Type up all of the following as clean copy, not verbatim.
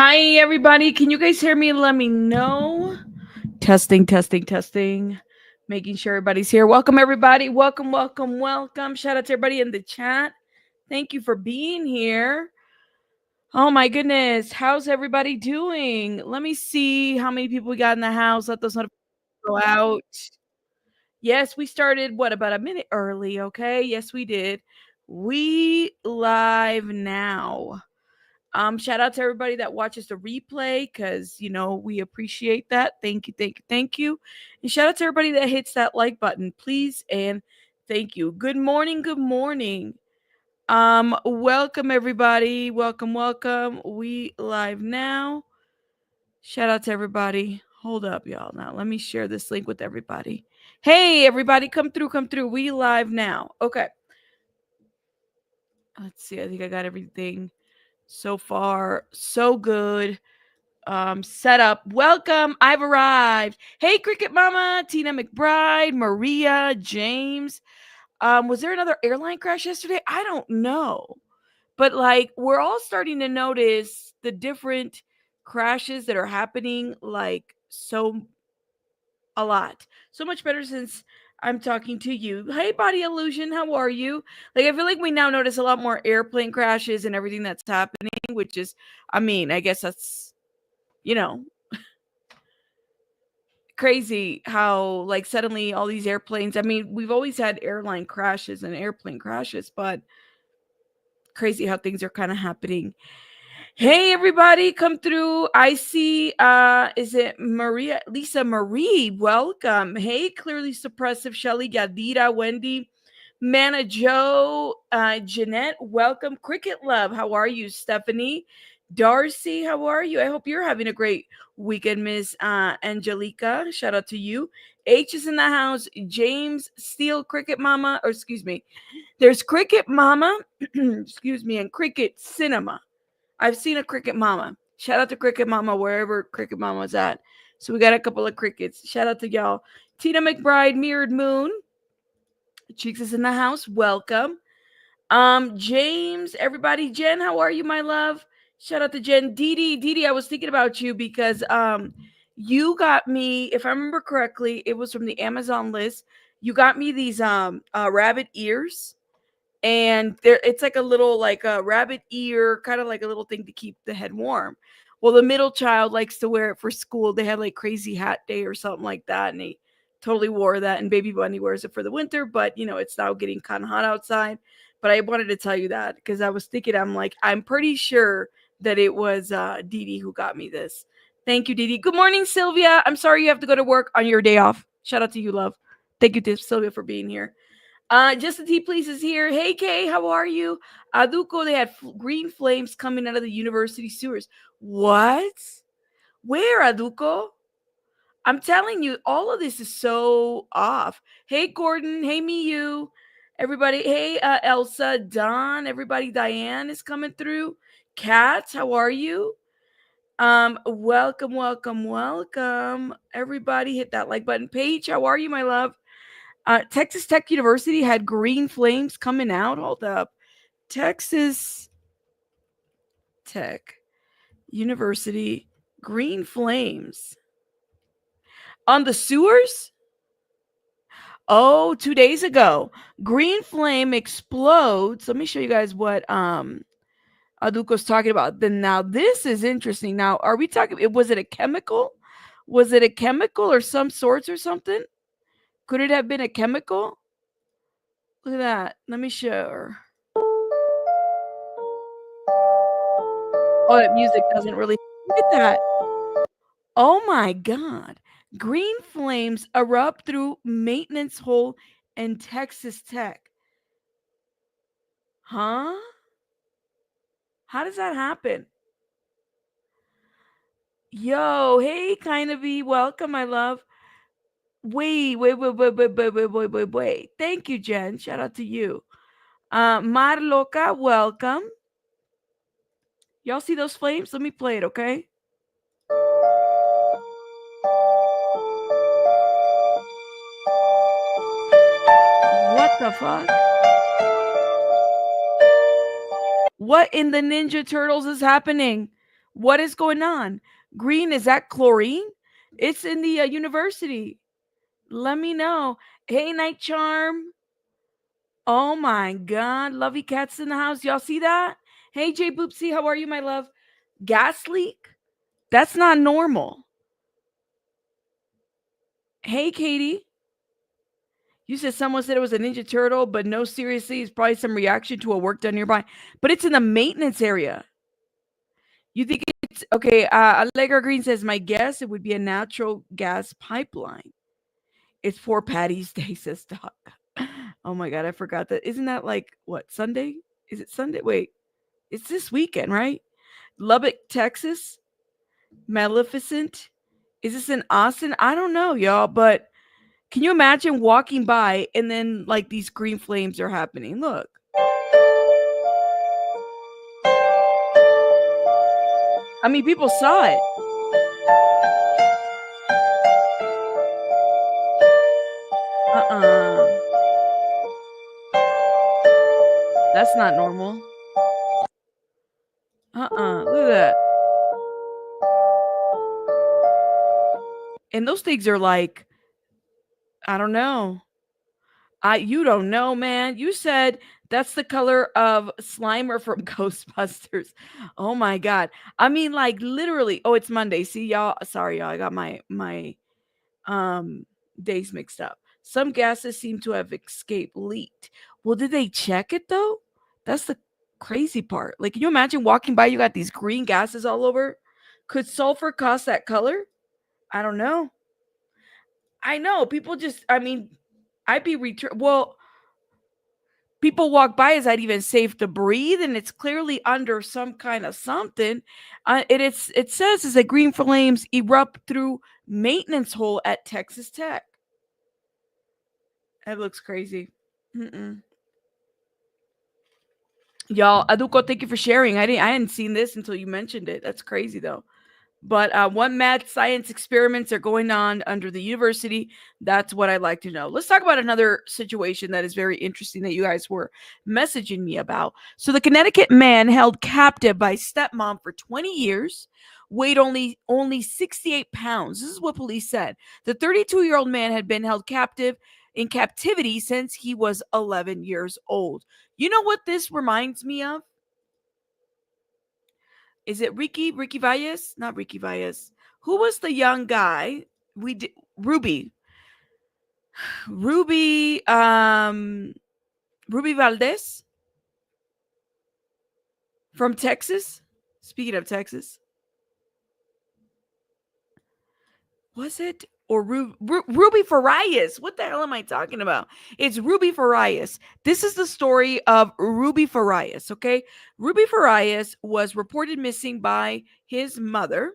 Hi, everybody. Can you guys hear me? Let me know. Testing, testing, testing. Making sure everybody's here. Welcome, everybody. Welcome, welcome, welcome. Shout out to everybody in the chat. Thank you for being here. Oh, my goodness. How's everybody doing? Let me see how many people we got in the house. Let those notifications go out. Yes, we started, about a minute early, okay? Yes, we did. We live now. Shout out to everybody that watches the replay because we appreciate that. Thank you, thank you, thank you. And shout out to everybody that hits that like button, please, and thank you. Good morning, good morning. Welcome everybody. Welcome, welcome. We live now. Shout out to everybody. Hold up, y'all. Now let me share this link with everybody. Hey, everybody, come through, come through. We live now. Okay. Let's see. I think I got everything. So far, so good. Set up. Welcome. I've arrived. Hey, Cricket Mama, Tina McBride, Maria, James. Was there another airline crash yesterday? I don't know. But we're all starting to notice the different crashes that are happening, a lot. So much better since I'm talking to you. Hey, Body Illusion, how are you? I feel like we now notice a lot more airplane crashes and everything that's happening, which is, I guess that's, you know, crazy how suddenly all these airplanes. We've always had airline crashes and airplane crashes, but crazy how things are kind of happening. Hey, everybody, come through. I see, is it Maria, Lisa Marie? Welcome. Hey, Clearly Suppressive, Shelly, Yadira, Wendy, Mana Joe, Jeanette, welcome. Cricket Love, how are you? Stephanie, Darcy, how are you? I hope you're having a great weekend, Miss Angelica. Shout out to you. H is in the house. James Steele, Cricket Mama, or excuse me. There's Cricket Mama, excuse me, and Cricket Cinema. I've seen a Cricket Mama. Shout out to Cricket Mama, wherever Cricket Mama's at. So we got a couple of crickets. Shout out to y'all. Tina McBride, Mirrored Moon. Cheeks is in the house. Welcome. James, everybody. Jen, how are you, my love? Shout out to Jen. Dee, I was thinking about you because you got me, if I remember correctly, it was from the Amazon list. You got me these rabbit ears. And it's like a little a rabbit ear, kind of like a little thing to keep the head warm. Well, the middle child likes to wear it for school. They had crazy hat day or something like that, and he totally wore that. And baby bunny wears it for the winter, but it's now getting kind of hot outside. But I wanted to tell you that because I was thinking, I'm pretty sure that it was Dee who got me this. Thank you, Dee. Good morning, Sylvia. I'm sorry you have to go to work on your day off. Shout out to you, love. Thank you to Sylvia for being here. Just the Tea Please is here. Hey, Kay, how are you? Aduko, they had green flames coming out of the university sewers. What? Where, Aduko? I'm telling you, all of this is so off. Hey, Gordon. Hey, Miyu. Everybody. Hey, Elsa, Don. Everybody. Diane is coming through. Kat, how are you? Welcome, welcome, welcome. Everybody hit that like button. Paige, how are you, my love? Texas Tech University had green flames coming out. Hold up. Texas Tech University, green flames. On the sewers? Oh, 2 days ago. Green flame explodes. Let me show you guys what Aduko's talking about. Then now this is interesting. Now, are we talking, was it a chemical? Was it a chemical or some sorts or something? Could it have been a chemical? Look at that. Let me show her. Oh, that music doesn't really. Look at that. Oh my God. Green flames erupt through maintenance hole in Texas Tech. Huh? How does that happen? Yo, hey, kind of be welcome, my love. Wait. Thank you, Jen. Shout out to you. Mar Loca, welcome. Y'all see those flames? Let me play it, okay? What the fuck? What in the Ninja Turtles is happening? What is going on? Green, is that chlorine? It's in the university. Let me know. Hey, Night Charm. Oh my God. Lovey Cats in the house. Y'all see that? Hey, Jay Boopsy. How are you, my love? Gas leak? That's not normal. Hey, Katie. You said someone said it was a Ninja Turtle, but no, seriously, it's probably some reaction to a work done nearby. But it's in the maintenance area. You think it's okay? Allegra Green says, my guess it would be a natural gas pipeline. It's for Patty's Day, says Doc. Oh my God, I forgot that. Isn't that like what, Sunday? Is it Sunday? Wait, it's this weekend, right? Lubbock, Texas. Maleficent. Is this in Austin? I don't know, y'all, but can you imagine walking by and then like these green flames are happening? Look. I mean, people saw it. That's not normal. Look at that. And those things are like, I don't know. You don't know, man. You said that's the color of Slimer from Ghostbusters. Oh my God. I mean, like literally. Oh, it's Monday. See, y'all. Sorry, y'all. I got my days mixed up. Some gases seem to have escaped leaked. Well, did they check it though? That's the crazy part. Like, can you imagine walking by? You got these green gases all over. Could sulfur cause that color? I don't know. I know people just. I mean, I'd be well. People walk by. Is that even safe to breathe? And it's clearly under some kind of something. It says is that green flames erupt through maintenance hole at Texas Tech. That looks crazy. Mm-mm. Y'all, Aduko, thank you for sharing. I hadn't seen this until you mentioned it. That's crazy though. But what mad science experiments are going on under the university? That's what I'd like to know. Let's talk about another situation that is very interesting that you guys were messaging me about. So the Connecticut man held captive by stepmom for 20 years, weighed only 68 pounds. This is what police said. The 32-year-old man had been held captive in captivity since he was 11 years old. You know what this reminds me of? Is it Ricky Valles? Not Ricky Valles. Who was the young guy? We did Ruby Ruby Valdez from Texas. Speaking of Texas, was it or Ruby Farias? What the hell am I talking about? It's Ruby Farias. This is the story of Ruby Farias. Okay, Ruby Farias was reported missing by his mother.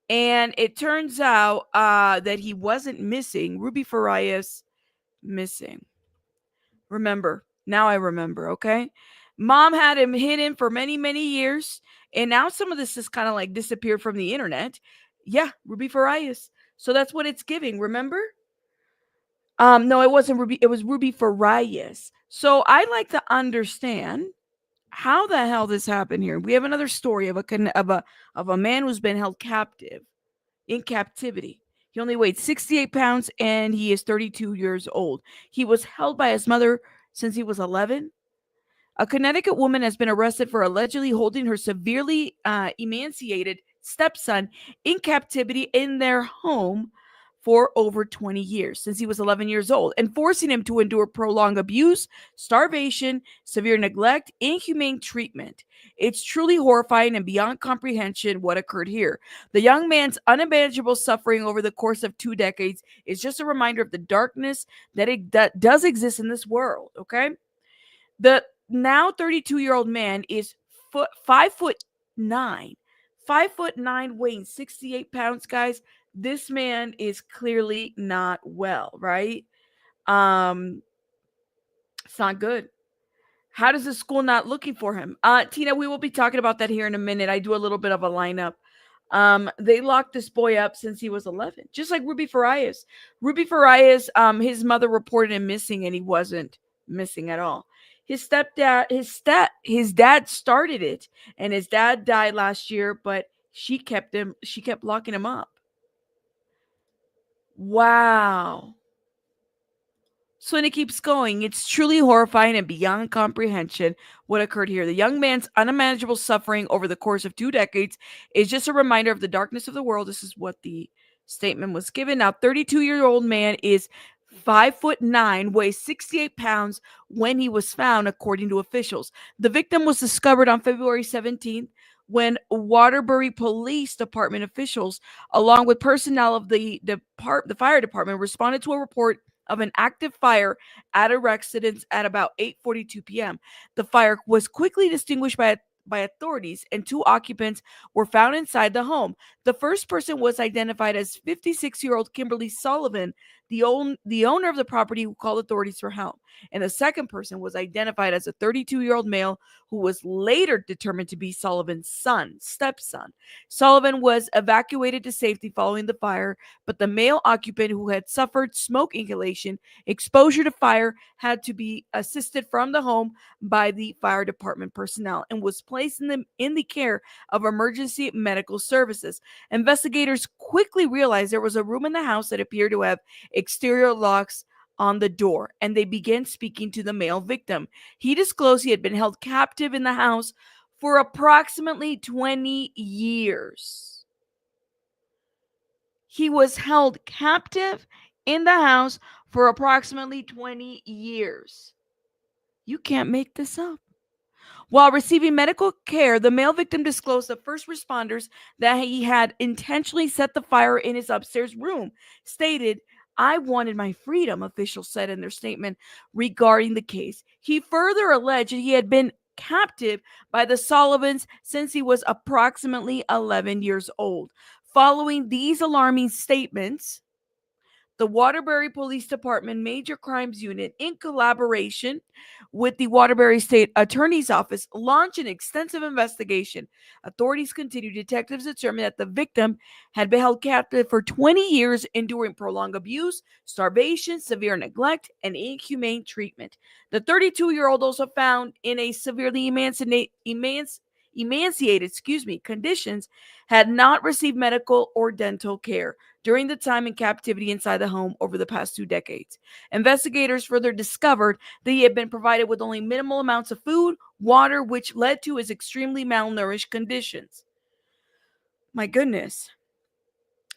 And it turns out that he wasn't missing. Ruby Farias missing. Remember. Now I remember, okay? Mom had him hidden for many, many years. And now some of this has kind of like disappeared from the internet. Yeah, Ruby Farias. So that's what it's giving, remember? No, it wasn't Ruby. It was Ruby Farias. So I'd like to understand how the hell this happened here. We have another story of a man who's been held captive in captivity. He only weighed 68 pounds and he is 32 years old. He was held by his mother since he was 11. A Connecticut woman has been arrested for allegedly holding her severely emaciated stepson in captivity in their home for over 20 years, since he was 11 years old, and forcing him to endure prolonged abuse, starvation, severe neglect, inhumane treatment. It's truly horrifying and beyond comprehension what occurred here. The young man's unimaginable suffering over the course of 2 decades is just a reminder of the darkness that does exist in this world, okay? The now 32-year-old man is 5'9", 5'9", weighing 68 pounds, guys. This man is clearly not well, right? It's not good. How does the school not looking for him? Tina, we will be talking about that here in a minute. I do a little bit of a lineup. They locked this boy up since he was 11, just like Ruby Farias. Ruby Farias, his mother reported him missing and he wasn't missing at all. His dad started it, and his dad died last year, but she kept locking him up. Wow. So when it keeps going, it's truly horrifying and beyond comprehension what occurred here. The young man's unmanageable suffering over the course of 2 decades is just a reminder of the darkness of the world. This is what the statement was given. Now, 32-year-old man is 5'9", weighs 68 pounds when he was found, according to officials. The victim was discovered on February 17th when Waterbury Police Department officials, along with personnel of the fire department, responded to a report of an active fire at a residence at about 8:42 p.m. The fire was quickly distinguished by authorities, and two occupants were found inside the home. The first person was identified as 56-year-old Kimberly Sullivan, the owner of the property, who called authorities for help. And the second person was identified as a 32-year-old male who was later determined to be Sullivan's stepson. Sullivan was evacuated to safety following the fire, but the male occupant, who had suffered smoke inhalation exposure to fire, had to be assisted from the home by the fire department personnel and was placed in the care of emergency medical services. Investigators quickly realized there was a room in the house that appeared to have exterior locks on the door, and they began speaking to the male victim. He disclosed he had been held captive in the house for approximately 20 years. He was held captive in the house for approximately 20 years. You can't make this up. While receiving medical care, the male victim disclosed to first responders that he had intentionally set the fire in his upstairs room. Stated, "I wanted my freedom," officials said in their statement regarding the case. He further alleged he had been captive by the Sullivans since he was approximately 11 years old. Following these alarming statements, the Waterbury Police Department Major Crimes Unit, in collaboration with the Waterbury State Attorney's Office, launched an extensive investigation. Authorities continued. Detectives determined that the victim had been held captive for 20 years, enduring prolonged abuse, starvation, severe neglect, and inhumane treatment. The 32-year-old, also found in a severely emaciated conditions, had not received medical or dental care during the time in captivity inside the home over the past 2 decades. Investigators further discovered that he had been provided with only minimal amounts of food, water, which led to his extremely malnourished conditions. My goodness.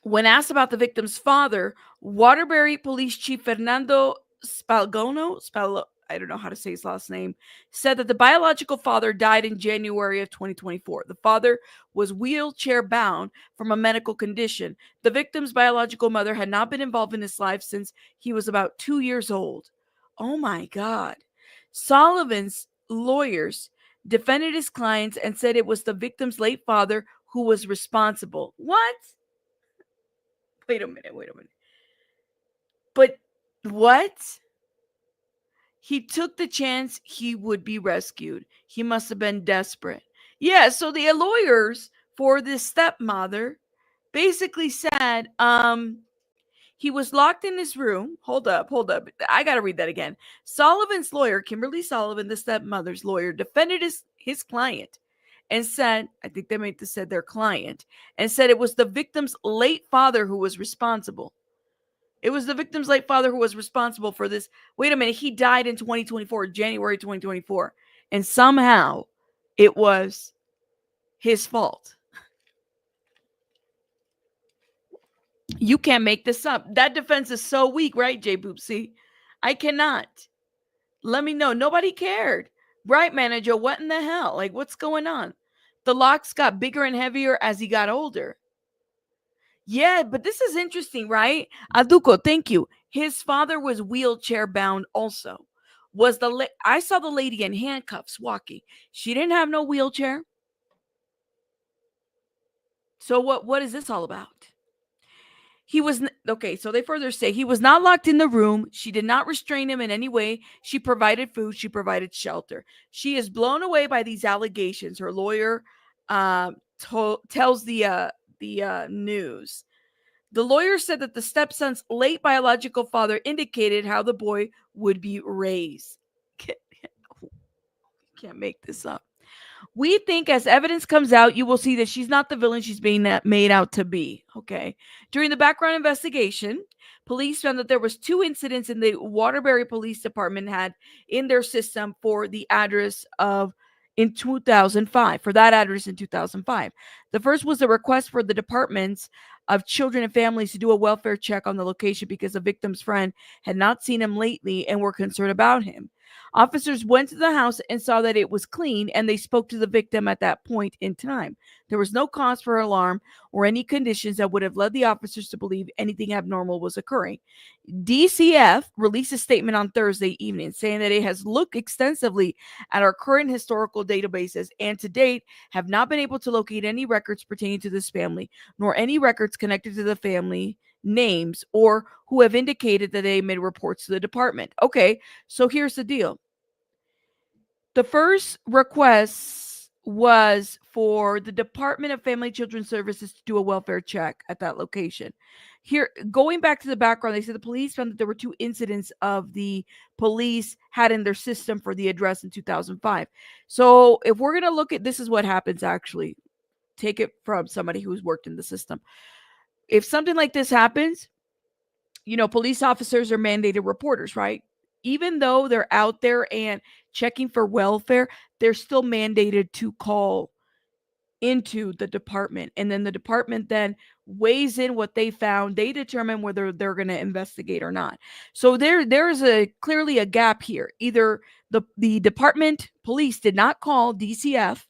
When asked about the victim's father, Waterbury Police Chief Fernando I don't know how to say his last name, said that the biological father died in January of 2024. The father was wheelchair bound from a medical condition. The victim's biological mother had not been involved in his life since he was about 2 years old. Oh my God. Sullivan's lawyers defended his clients and said it was the victim's late father who was responsible. What? Wait a minute. But what? He took the chance he would be rescued. He must have been desperate. Yeah, so the lawyers for this stepmother basically said, he was locked in his room. Hold up. I got to read that again. Sullivan's lawyer, Kimberly Sullivan, the stepmother's lawyer, defended his client and said, I think they said their client, and said it was the victim's late father who was responsible. It was the victim's late father who was responsible for this. Wait a minute. He died in 2024, January 2024. And somehow it was his fault. You can't make this up. That defense is so weak, right, J Boopsy? I cannot. Let me know. Nobody cared. Right, manager? What in the hell? Like, what's going on? The locks got bigger and heavier as he got older. Yeah, but this is interesting, right? Aduko, thank you. His father was wheelchair bound also. I saw the lady in handcuffs walking. She didn't have no wheelchair. So what is this all about? He was okay, so they further say he was not locked in the room. She did not restrain him in any way. She provided food, she provided shelter. She is blown away by these allegations. Her lawyer tells the news. The lawyer said that the stepson's late biological father indicated how the boy would be raised. can't make this up. We think as evidence comes out, you will see that she's not the villain she's being made out to be. Okay. During the background investigation, police found that there was 2 incidents in the Waterbury Police Department had in their system for the address of in 2005, for that address in 2005. The first was a request for the departments of children and families to do a welfare check on the location because the victim's friend had not seen him lately and were concerned about him. Officers went to the house and saw that it was clean, and they spoke to the victim at that point in time. There was no cause for alarm or any conditions that would have led the officers to believe anything abnormal was occurring. DCF released a statement on Thursday evening saying that it has looked extensively at our current historical databases and to date have not been able to locate any records pertaining to this family, nor any records connected to the family names or who have indicated that they made reports to the department. Okay, so here's the deal. The first request was for the Department of Family and Children Services to do a welfare check at that location. Here, going back to the background, they said the police found that there were 2 incidents of the police had in their system for the address in 2005. So if we're going to look at, this is what happens actually. Take it from somebody who's worked in the system. If something like this happens, police officers are mandated reporters, right? Even though they're out there and checking for welfare, they're still mandated to call into the department. And then the department then weighs in what they found. They determine whether they're going to investigate or not. So there's clearly a gap here. Either the department police did not call DCF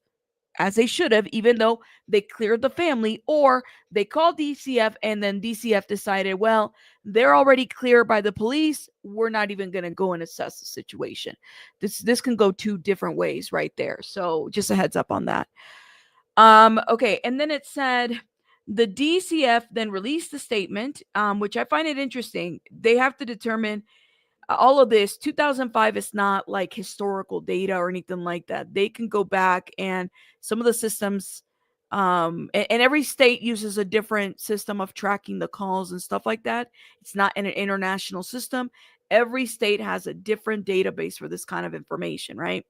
as they should have, even though they cleared the family, or they called DCF and then DCF decided, well, they're already cleared by the police. We're not even going to go and assess the situation. This can go 2 different ways right there. So just a heads up on that. Okay. And then it said the DCF then released the statement, which I find it interesting. They have to determine all of this. 2005 is not like historical data or anything like that. They can go back and some of the systems, and every state uses a different system of tracking the calls and stuff like that. It's not an international system. Every state has a different database for this kind of information, right?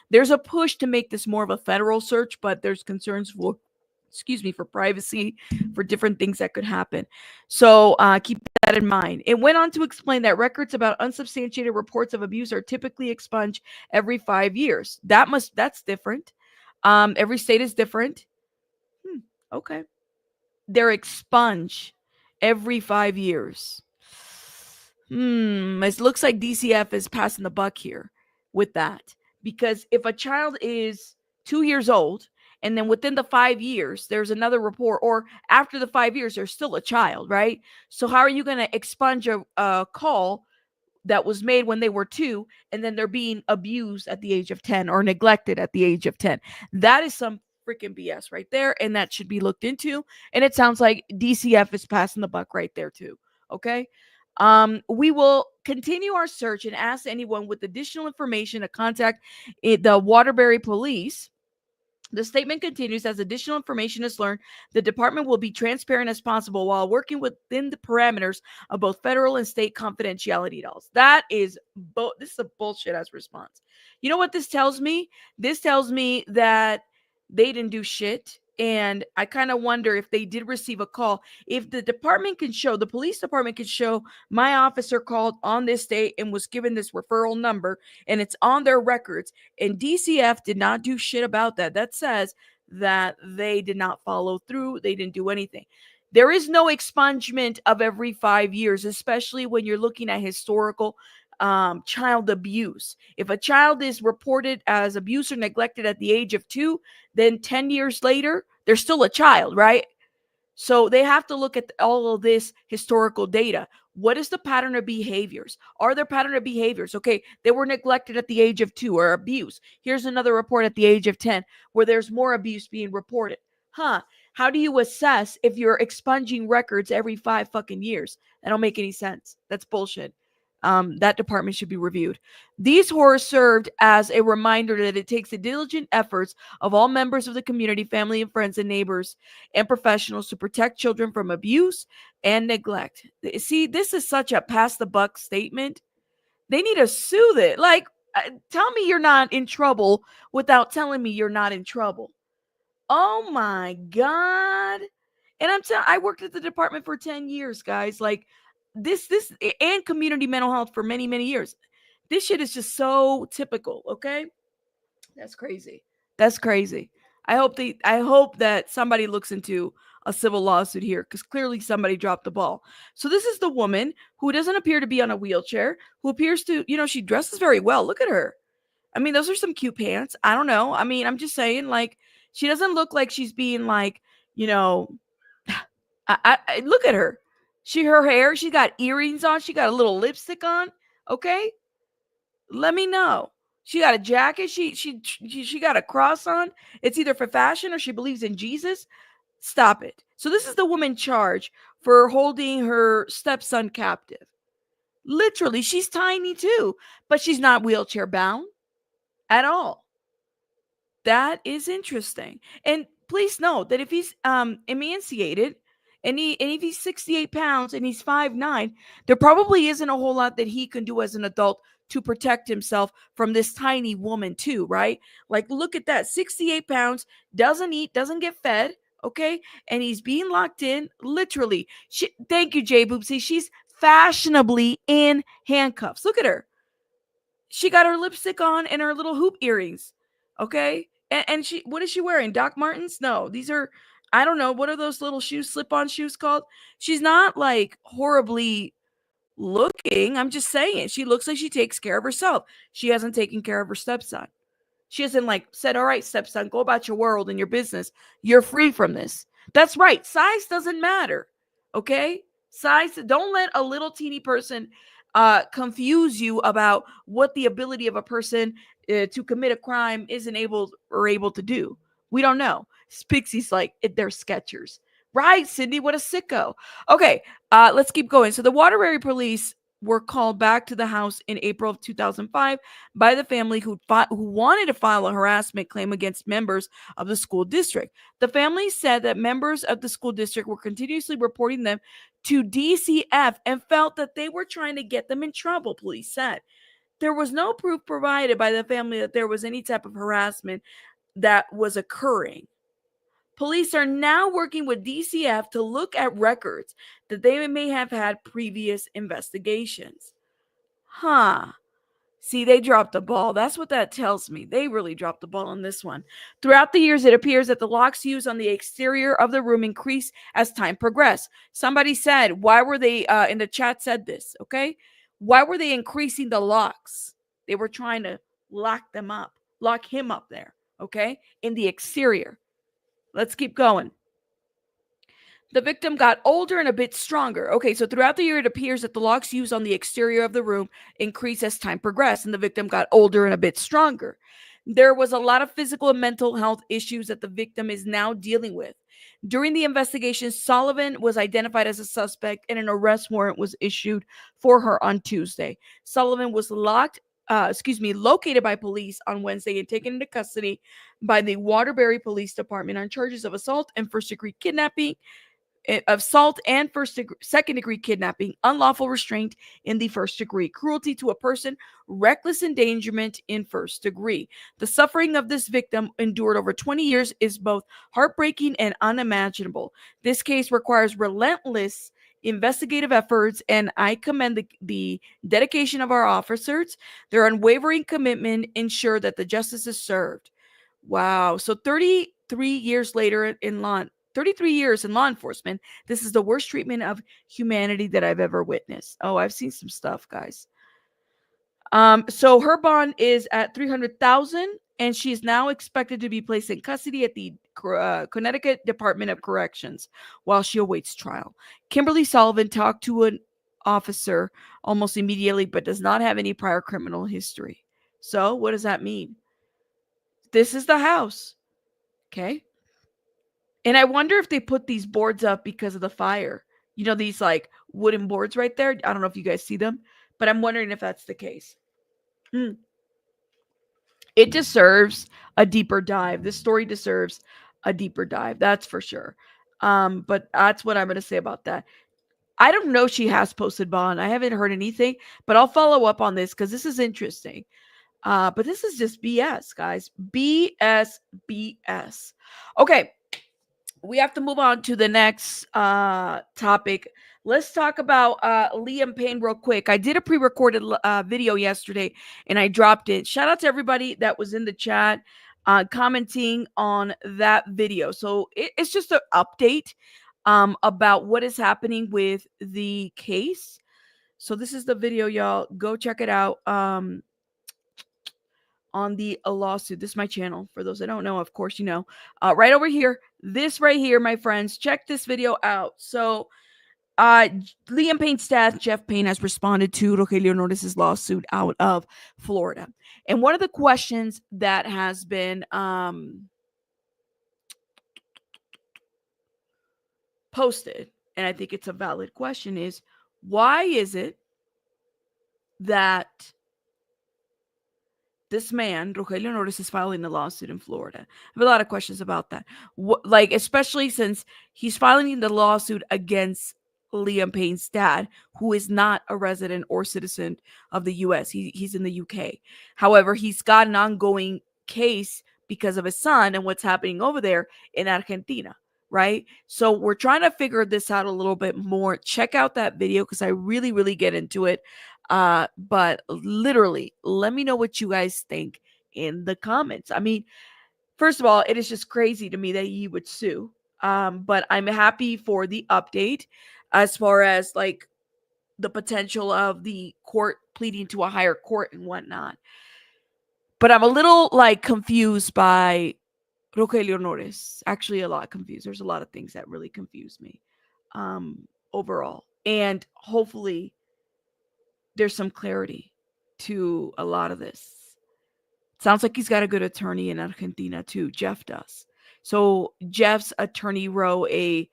There's a push to make this more of a federal search, but there's concerns for privacy, for different things that could happen. So keep that in mind. It went on to explain that records about unsubstantiated reports of abuse are typically expunged every 5 years. That's different. Every state is different. Okay. They're expunged every 5 years. It looks like DCF is passing the buck here with that. Because if a child is 2 years old, and then within the 5 years, there's another report, or after the 5 years, there's still a child, right? So how are you going to expunge a call that was made when they were 2, and then they're being abused at the age of 10 or neglected at the age of 10? That is some freaking BS right there, and that should be looked into. And it sounds like DCF is passing the buck right there too. Okay. We will continue our search and ask anyone with additional information to contact the Waterbury Police. The statement continues, as additional information is learned, the department will be transparent as possible while working within the parameters of both federal and state confidentiality laws. That is, this is a bullshit ass response. You know what this tells me? This tells me that they didn't do shit. And I kind of wonder if they did receive a call. If the department can show, the police department can show, my officer called on this date and was given this referral number, and it's on their records, and DCF did not do shit about that. That says that they did not follow through. They didn't do anything. There is no expungement of every 5 years, especially when you're looking at historical child abuse. If a child is reported as abused or neglected at the age of 2, then 10 years later, they're still a child, right? So they have to look at all of this historical data. What is the pattern of behaviors? Are there pattern of behaviors? Okay, they were neglected at the age of 2 or abused. Here's another report at the age of 10 where there's more abuse being reported. How do you assess if you're expunging records every 5 fucking years? That don't make any sense. That's bullshit. That department should be reviewed. These horrors served as a reminder that it takes the diligent efforts of all members of the community, family and friends and neighbors and professionals to protect children from abuse and neglect. See, this is such a pass the buck statement. They need to soothe it. Like, Tell me you're not in trouble without telling me you're not in trouble. Oh my God. And I worked at the department for 10 years, guys. Like this and community mental health for many, many years. This shit is just so typical, okay? That's crazy. That's crazy. I hope that somebody looks into a civil lawsuit here because clearly somebody dropped the ball. So this is the woman who doesn't appear to be on a wheelchair, who appears to, she dresses very well. Look at her. I mean, those are some cute pants. I don't know. I mean, I'm just saying, like, she doesn't look like she's being like, you know, look at her. Her hair, she got earrings on, she got a little lipstick on. Okay, let me know. She got a jacket. She got a cross on. It's either for fashion or she believes in Jesus. Stop it. So this is the woman charged for holding her stepson captive. Literally, she's tiny too, but she's not wheelchair bound at all. That is interesting. And please note that if he's emaciated and if he's 68 pounds and he's 5'9", there probably isn't a whole lot that he can do as an adult to protect himself from this tiny woman too, right? Like, look at that. 68 pounds, doesn't eat, doesn't get fed, okay? And he's being locked in, literally. Thank you, Jay Boopsy. She's fashionably in handcuffs. Look at her. She got her lipstick on and her little hoop earrings. Okay. And she, what is she wearing? Doc Martens? No, these are, I don't know. What are those little shoes, slip on shoes called? She's not like horribly looking. I'm just saying. She looks like she takes care of herself. She hasn't taken care of her stepson. She hasn't like said, all right, stepson, go about your world and your business. You're free from this. That's right. Size doesn't matter. Okay. Size, don't let a little teeny person confuse you about what the ability of a person to commit a crime isn't able to do. We don't know. Pixie's like, they're Skechers. Right, Sydney, what a sicko. Okay, let's keep going. So the Waterbury police were called back to the house in April of 2005 by the family who wanted to file a harassment claim against members of the school district. The family said that members of the school district were continuously reporting them to DCF and felt that they were trying to get them in trouble, police said. There was no proof provided by the family that there was any type of harassment that was occurring. Police are now working with DCF to look at records that they may have had previous investigations. Huh. See, they dropped the ball. That's what that tells me. They really dropped the ball on this one. Throughout the years, it appears that the locks used on the exterior of the room increased as time progressed. Somebody said, why were they, in the chat said this, okay? Why were they increasing the locks? They were trying to lock him up there, okay? In the exterior. Let's keep going. The victim got older and a bit stronger. Okay, so throughout the year, it appears that the locks used on the exterior of the room increased as time progressed, and the victim got older and a bit stronger. There was a lot of physical and mental health issues that the victim is now dealing with. During the investigation, Sullivan was identified as a suspect, and an arrest warrant was issued for her on Tuesday. Sullivan was located by police on Wednesday and taken into custody by the Waterbury Police Department on charges of assault and first-degree kidnapping, second-degree kidnapping, unlawful restraint in the first degree, cruelty to a person, reckless endangerment in first degree. The suffering of this victim endured over 20 years is both heartbreaking and unimaginable. This case requires relentless investigative efforts, and I commend the dedication of our officers. Their unwavering commitment ensure that the justice is served. Wow. So 33 years later 33 years in law enforcement, this is the worst treatment of humanity that I've ever witnessed. Oh, I've seen some stuff, guys. So her bond is at $300,000, and she's now expected to be placed in custody at the Connecticut Department of Corrections while she awaits trial. Kimberly Sullivan talked to an officer almost immediately, but does not have any prior criminal history. So what does that mean? This is the house. Okay. And I wonder if they put these boards up because of the fire. You know, these like wooden boards right there. I don't know if you guys see them, but I'm wondering if that's the case. It deserves a deeper dive. This story deserves a deeper dive. That's for sure. But that's what I'm going to say about that. I don't know if she has posted bond. I haven't heard anything, but I'll follow up on this because this is interesting. But this is just BS, guys. BS, BS. Okay, we have to move on to the next topic. Let's talk about Liam Payne real quick. I did a pre-recorded video yesterday and I dropped it. Shout out to everybody that was in the chat commenting on that video. So it's just an update about what is happening with the case. So this is the video, y'all. Go check it out. On the lawsuit. This is my channel. For those that don't know, of course, you know. Right over here, this right here, my friends. Check this video out. So, Liam Payne's dad, Geoff Payne, has responded to Rogelio Nores' lawsuit out of Florida. And one of the questions that has been posted, and I think it's a valid question, is why is it that this man, Rogelio Nores, is filing a lawsuit in Florida? I have a lot of questions about that. Like, especially since he's filing the lawsuit against Liam Payne's dad, who is not a resident or citizen of the U.S. He's in the U.K. However, he's got an ongoing case because of his son and what's happening over there in Argentina, right? So we're trying to figure this out a little bit more. Check out that video because I really, really get into it. But literally, let me know what you guys think in the comments. I mean, first of all, it is just crazy to me that he would sue. But I'm happy for the update as far as like the potential of the court pleading to a higher court and whatnot. But I'm a little like confused by Rogelio Nores. Actually, a lot confused. There's a lot of things that really confuse me overall. And hopefully there's some clarity to a lot of this. Sounds like he's got a good attorney in Argentina too. Geoff does. So Geoff's attorney wrote a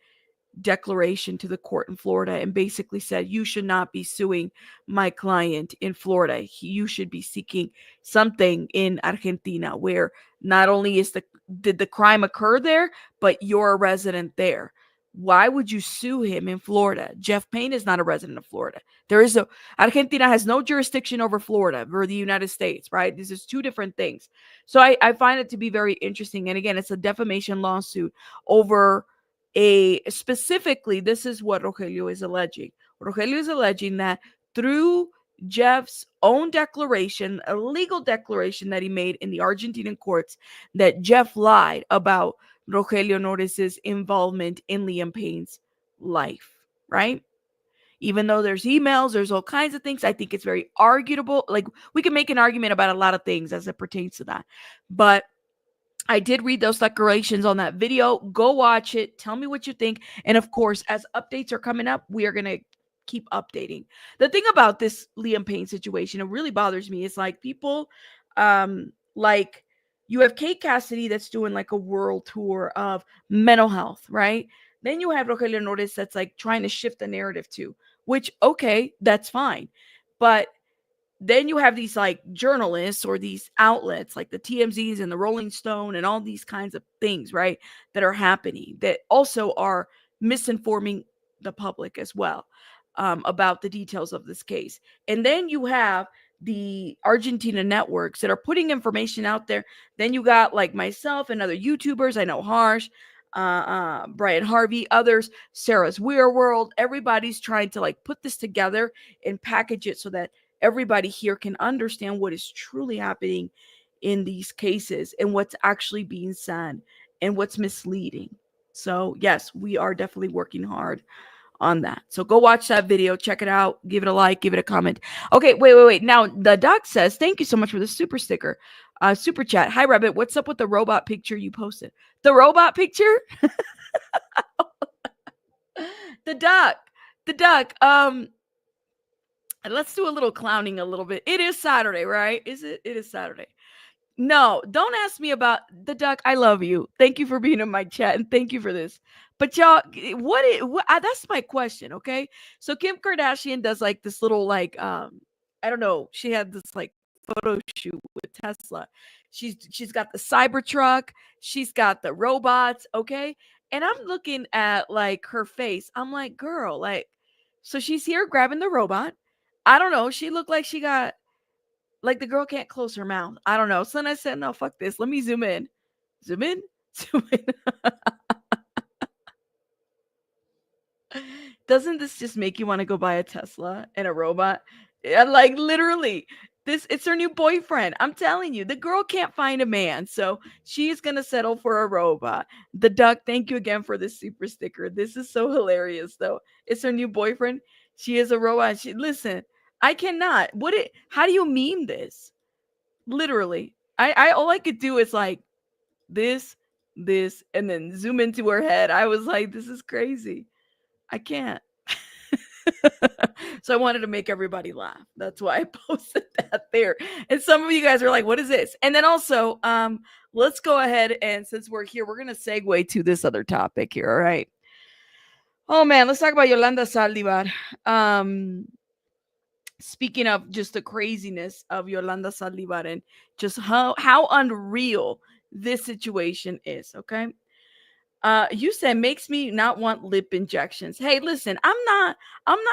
declaration to the court in Florida and basically said, you should not be suing my client in Florida. You should be seeking something in Argentina where not only did the crime occur there, but you're a resident there. Why would you sue him in Florida? Geoff Payne is not a resident of Florida. Argentina has no jurisdiction over Florida or the United States, right? This is two different things. So I find it to be very interesting. And again, it's a defamation lawsuit over specifically, this is what Rogelio is alleging. Rogelio is alleging that through Geoff's own declaration, a legal declaration that he made in the Argentinian courts, that Geoff lied about Rogelio Nores' involvement in Liam Payne's life, right? Even though there's emails, there's all kinds of things. I think it's very arguable. Like, we can make an argument about a lot of things as it pertains to that. But I did read those declarations on that video. Go watch it. Tell me what you think. And of course, as updates are coming up, we are going to keep updating. The thing about this Liam Payne situation, it really bothers me, is like people like you have Kate Cassidy that's doing like a world tour of mental health, right? Then you have Rogelio Nores that's like trying to shift the narrative too, which, okay, that's fine. But then you have these like journalists or these outlets like the TMZs and the Rolling Stone and all these kinds of things, right, that are happening that also are misinforming the public as well about the details of this case. And then you have the Argentina networks that are putting information out there. Then you got like myself and other YouTubers. I know Harsh, Brian Harvey, others, Sarah's Weird World. Everybody's trying to like put this together and package it so that everybody here can understand what is truly happening in these cases and what's actually being said and what's misleading. So yes, we are definitely working hard on that. So go watch that video, check it out, give it a like, give it a comment. Okay, wait. Now the doc says, thank you so much for the super sticker. Super chat. Hi Rabbit, what's up with the robot picture you posted? The robot picture? The duck. Let's do a little clowning a little bit. It is Saturday, right? Is it? It is Saturday. No, don't ask me about the duck. I love you. Thank you for being in my chat and thank you for this. But y'all, that's my question, okay? So Kim Kardashian does like this little like I don't know, she had this like photo shoot with Tesla. She's got the Cybertruck, she's got the robots, okay? And I'm looking at like her face. I'm like, girl, like, so she's here grabbing the robot. I don't know. She looked like she got Like the girl can't close her mouth. I don't know. So then I said, no, fuck this. Let me zoom in. Zoom in. Zoom in. Doesn't this just make you want to go buy a Tesla and a robot? Yeah, like literally, it's her new boyfriend. I'm telling you, the girl can't find a man, so she's gonna settle for a robot. The duck, thank you again for this super sticker. This is so hilarious, though. It's her new boyfriend. She is a robot. She listen. I cannot. What it? How do you meme this? Literally, I all I could do is like this, and then zoom into her head. I was like, this is crazy. I can't. So I wanted to make everybody laugh. That's why I posted that there. And some of you guys are like, what is this? And then also, let's go ahead and since we're here, we're gonna segue to this other topic here. All right. Oh man, let's talk about Yolanda Saldivar. Speaking of just the craziness of Yolanda Saldivar and just how unreal this situation is, okay? You said makes me not want lip injections. Hey, listen, I'm not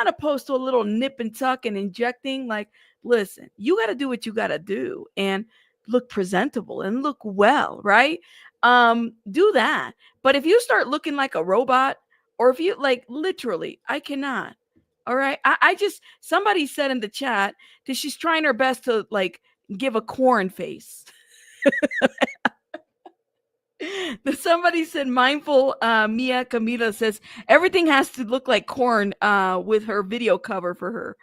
opposed to a little nip and tuck and injecting. Like, listen, you got to do what you got to do and look presentable and look well, right? Do that. But if you start looking like a robot, or if you like literally, I cannot. All right. I just somebody said in the chat that she's trying her best to like give a corn face. Somebody said mindful Mia Camila says everything has to look like corn with her video cover for her.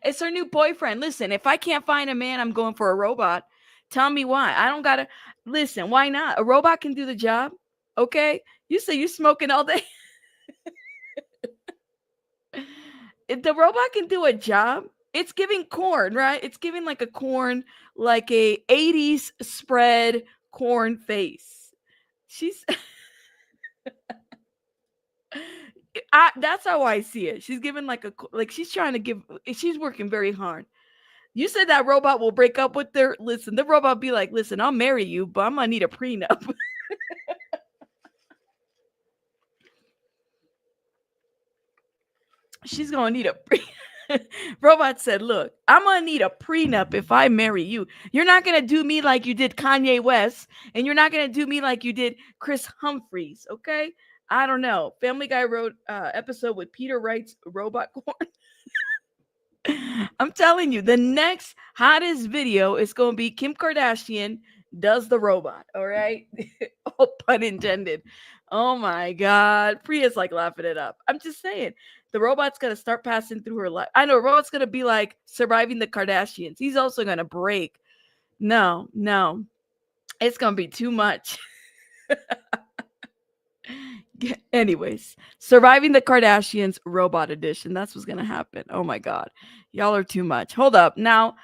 It's her new boyfriend. Listen, if I can't find a man, I'm going for a robot. Tell me why. I don't gotta listen, why not? A robot can do the job. Okay. You say you smoking all day. If the robot can do a job, it's giving corn, right? It's giving like a corn, like a 80s spread corn face. She's that's how I see it. She's giving like she's trying to give she's working very hard. You said that robot will break up with her. Listen, the robot be like, listen, I'll marry you, but I'm gonna need a prenup. She's gonna need a Robot said, look, I'm gonna need a prenup if I marry you. You're not gonna do me like you did Kanye West, and you're not gonna do me like you did Chris Humphries, okay? I don't know. Family Guy wrote episode with Peter Wright's robot corn. I'm telling you, the next hottest video is gonna be Kim Kardashian does the robot. All right, all pun intended. Oh my God, Priya's like laughing it up. I'm just saying, the robot's gonna start passing through her life. I know, robot's gonna be like surviving the Kardashians. He's also gonna break. No, it's gonna be too much. Anyways, surviving the Kardashians robot edition. That's what's gonna happen. Oh my God, y'all are too much. Hold up now.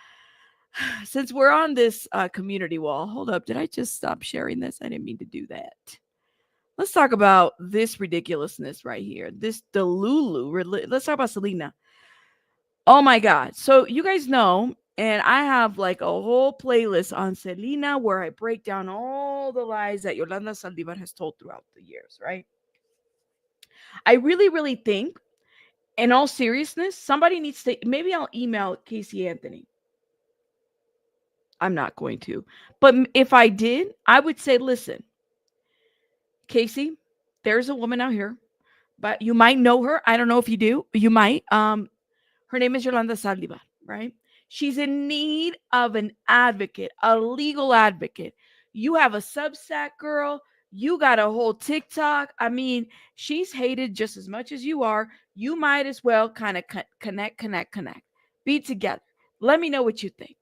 Since we're on this community wall, hold up. Did I just stop sharing this? I didn't mean to do that. Let's talk about this ridiculousness right here. This Delulu. Let's talk about Selena. Oh my God. So you guys know, and I have like a whole playlist on Selena where I break down all the lies that Yolanda Saldivar has told throughout the years, right? I really, really think, in all seriousness, somebody needs to, maybe I'll email Casey Anthony. I'm not going to. But if I did, I would say, listen, Casey, there's a woman out here, but you might know her. I don't know if you do. You might. Her name is Yolanda Saldivar, right? She's in need of an advocate, a legal advocate. You have a Substack, girl. You got a whole TikTok. I mean, she's hated just as much as you are. You might as well kind of connect. Be together. Let me know what you think.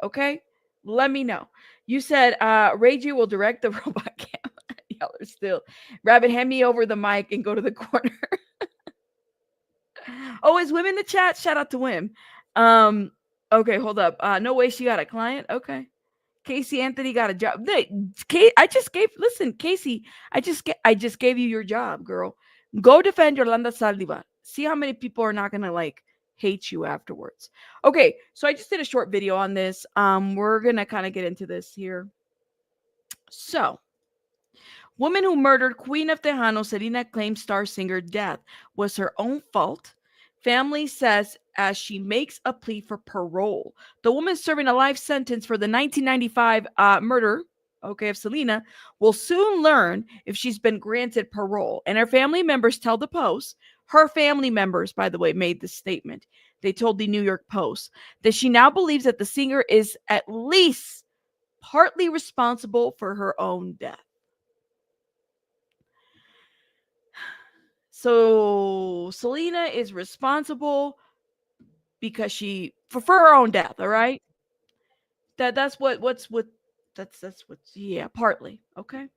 Okay? Let me know. You said Ray G will direct the robot cam. Y'all are still. Rabbit, hand me over the mic and go to the corner. Oh, is Wim in the chat? Shout out to Wim. Okay, hold up. No way she got a client. Okay. Casey Anthony got a job. I just gave Casey, I just gave you your job, girl. Go defend Yolanda Saldivar. See how many people are not gonna like hate you afterwards. Okay, so I just did a short video on this. We're gonna kind of get into this here. So, woman who murdered Queen of Tejano, Selena claims star singer death was her own fault. Family says as she makes a plea for parole. The woman serving a life sentence for the 1995 murder, of Selena, will soon learn if she's been granted parole. And her family members tell the Post, her family members, by the way, made this statement. They told the New York Post that she now believes that the singer is at least partly responsible for her own death. So Selena is responsible because for her own death, all right? That's partly, okay?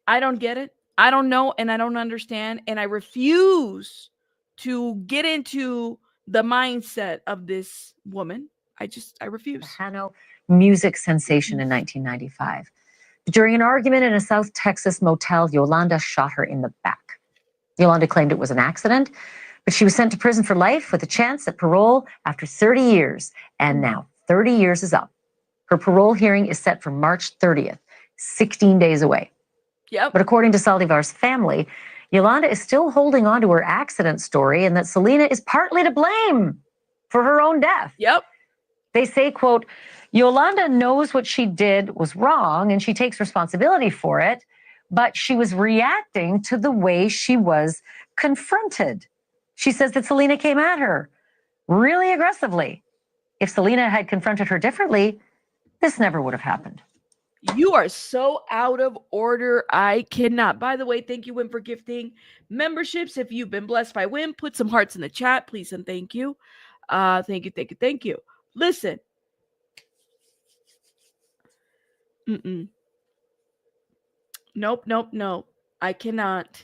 I don't get it. I don't know, and I don't understand, and I refuse to get into the mindset of this woman. I refuse. Hano music sensation in 1995. During an argument in a South Texas motel, Yolanda shot her in the back. Yolanda claimed it was an accident, but she was sent to prison for life with a chance at parole after 30 years. And now 30 years is up. Her parole hearing is set for March 30th, 16 days away. Yep. But according to Saldivar's family, Yolanda is still holding on to her accident story and that Selena is partly to blame for her own death. Yep. They say, quote, Yolanda knows what she did was wrong and she takes responsibility for it, but she was reacting to the way she was confronted. She says that Selena came at her really aggressively. If Selena had confronted her differently, this never would have happened. You are so out of order. I cannot. By the way, thank you, Wim, for gifting memberships. If you've been blessed by Wim, put some hearts in the chat, please, and thank you. Thank you. Listen. Nope. I cannot.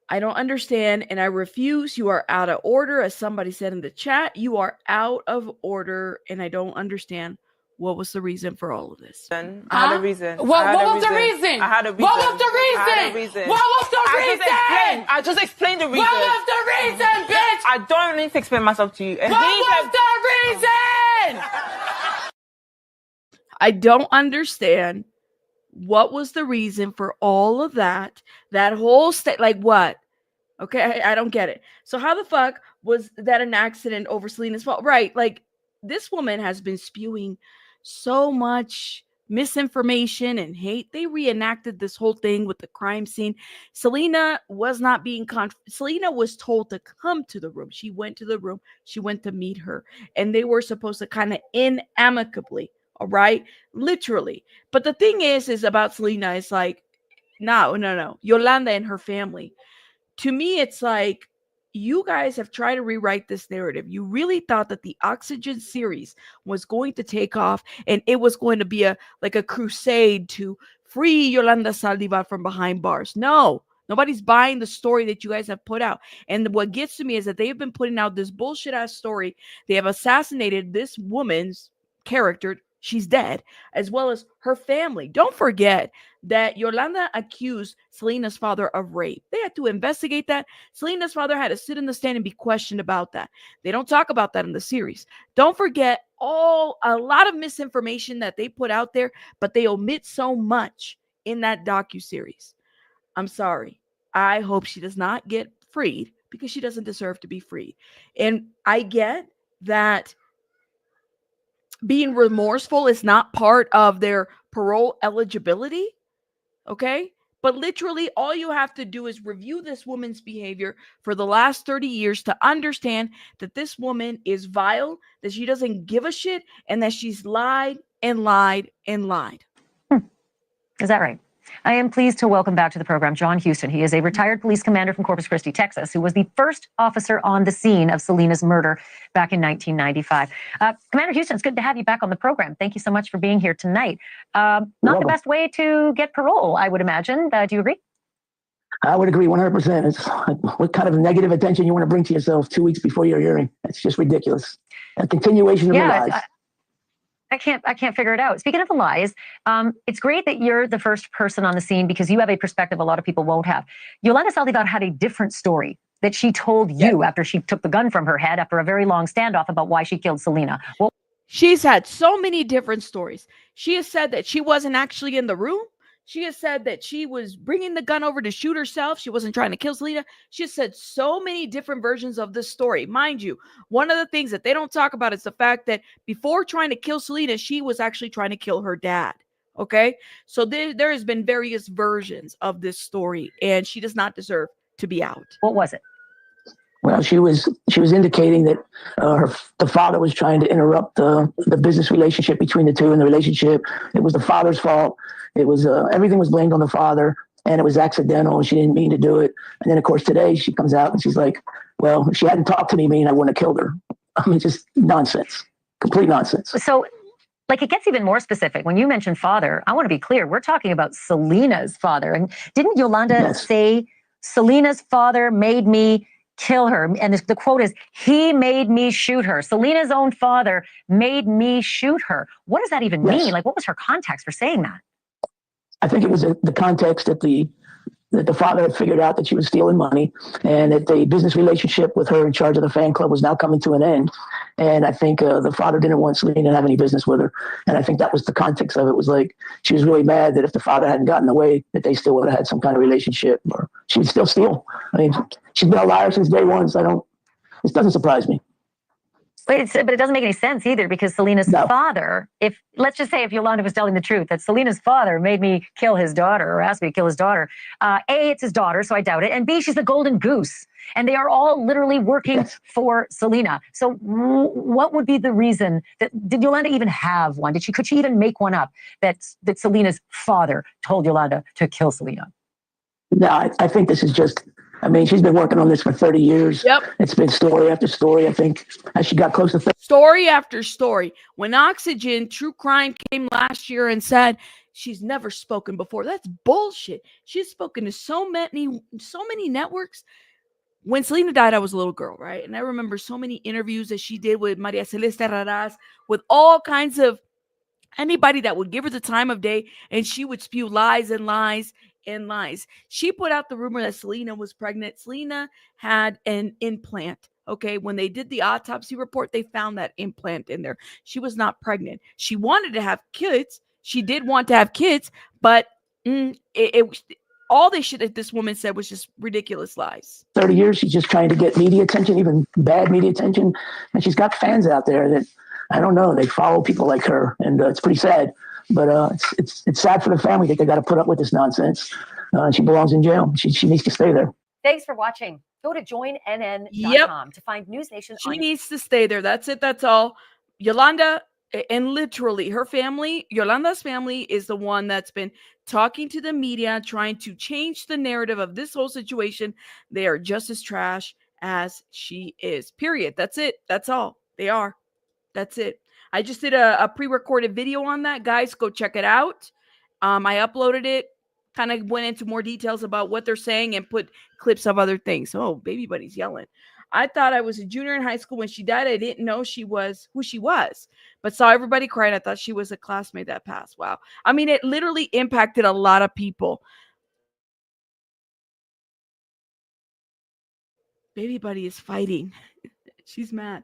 I don't understand, and I refuse. You are out of order, as somebody said in the chat. You are out of order, and I don't understand. What was the reason for all of this? I had a reason. What was the reason? I had a reason. What was the reason? I had a reason. What was the reason? I just explained the reason. What was the reason, bitch? I don't need to explain myself to you. And what was the reason? I don't understand. What was the reason for all of that? That whole like what? Okay, I don't get it. So how the fuck was that an accident over Selena's fault? Right, like this woman has been spewing so much misinformation and hate. They reenacted this whole thing with the crime scene. Selena was not being Selena was told to come to the room. She went to the room. She went to meet her, and they were supposed to kind of in amicably. All right, literally. But the thing is about Selena is like, no. Yolanda and her family. To me, it's like you guys have tried to rewrite this narrative. You really thought that the Oxygen series was going to take off, and it was going to be a crusade to free Yolanda Saldivar from behind bars. No. Nobody's buying the story that you guys have put out. And what gets to me is that they've been putting out this bullshit ass story. They have assassinated this woman's character. She's dead, as well as her family. Don't forget that Yolanda accused Selena's father of rape. They had to investigate that. Selena's father had to sit in the stand and be questioned about that. They don't talk about that in the series. Don't forget a lot of misinformation that they put out there, but they omit so much in that docuseries. I'm sorry. I hope she does not get freed because she doesn't deserve to be freed. And I get that being remorseful is not part of their parole eligibility, okay? But literally all you have to do is review this woman's behavior for the last 30 years to understand that this woman is vile, that she doesn't give a shit, and that she's lied and lied and lied. Is that right? I am pleased to welcome back to the program John Houston. He is a retired police commander from Corpus Christi, Texas, who was the first officer on the scene of Selena's murder back in 1995. Commander Houston, it's good to have you back on the program. Thank you so much for being here tonight. Not the best way to get parole, I would imagine. Do you agree? I would agree 100%. It's like, what kind of negative attention you want to bring to yourself 2 weeks before your hearing? It's just ridiculous. A continuation of the lies. I can't figure it out. Speaking of the lies, it's great that you're the first person on the scene because you have a perspective a lot of people won't have. Yolanda Saldivar had a different story that she told you after she took the gun from her head after a very long standoff about why she killed Selena. Well, she's had so many different stories. She has said that she wasn't actually in the room. She has said that she was bringing the gun over to shoot herself. She wasn't trying to kill Selena. She has said so many different versions of this story. Mind you, one of the things that they don't talk about is the fact that before trying to kill Selena, she was actually trying to kill her dad. Okay? So there has been various versions of this story, and she does not deserve to be out. What was it? Well, she was indicating that the father was trying to interrupt the business relationship between the two, and the relationship, it was the father's fault. It was everything was blamed on the father, and it was accidental, and she didn't mean to do it. And then, of course, today she comes out and she's like, "Well, if she hadn't talked to me, I wouldn't have killed her." I mean, just nonsense, complete nonsense. So, like, it gets even more specific. When you mention father, I want to be clear. We're talking about Selena's father, and didn't Yolanda say Selena's father made me kill her? And the quote is, he made me shoot her. Selena's own father made me shoot her. What does that even mean? Like, what was her context for saying that? I think it was the context that the father had figured out that she was stealing money, and that the business relationship with her in charge of the fan club was now coming to an end. And I think the father didn't want Selena to have any business with her. And I think that was the context of it. Was like, she was really mad that if the father hadn't gotten away, that they still would have had some kind of relationship, or she would still steal. I mean, she's been a liar since day one. So this doesn't surprise me. But it doesn't make any sense either, because Selena's father, let's just say if Yolanda was telling the truth, that Selena's father made me kill his daughter, or asked me to kill his daughter. A, it's his daughter, so I doubt it. And B, she's the golden goose. And they are all literally working for Selena. So what would be the reason did Yolanda even have one? Could she even make one up that Selena's father told Yolanda to kill Selena? No, I think this is just, I mean, she's been working on this for 30 years. Yep. It's been story after story. I think as she got close to story after story. When Oxygen True Crime came last year and said she's never spoken before, that's bullshit. She's spoken to so many networks. When Selena died, I was a little girl, right? And I remember so many interviews that she did with Maria Celeste Raraz, with all kinds of anybody that would give her the time of day, and she would spew lies and lies and lies. She put out the rumor that Selena was pregnant. Selena had an implant. Okay, when they did the autopsy report, they found that implant in there. She was not pregnant. She wanted to have kids. She did want to have kids, but all this shit that this woman said was just ridiculous lies. 30 years, she's just trying to get media attention, even bad media attention. And she's got fans out there that, I don't know, they follow people like her. And it's pretty sad. But it's sad for the family that they got to put up with this nonsense. She belongs in jail. She needs to stay there. Thanks for watching. Go to joinnn.com to find News Nation. She needs to stay there. That's it. That's all. Yolanda, and literally her family, Yolanda's family, is the one that's been talking to the media, trying to change the narrative of this whole situation. They are just as trash as she is. Period. That's it. That's all. They are. That's it. I just did a pre-recorded video on that. Guys, go check it out. I uploaded it, kind of went into more details about what they're saying and put clips of other things. Oh, baby buddy's yelling. I thought I was a junior in high school when she died. I didn't know she was who she was, but saw everybody crying. I thought she was a classmate that passed. Wow. I mean, it literally impacted a lot of people. Baby buddy is fighting. She's mad.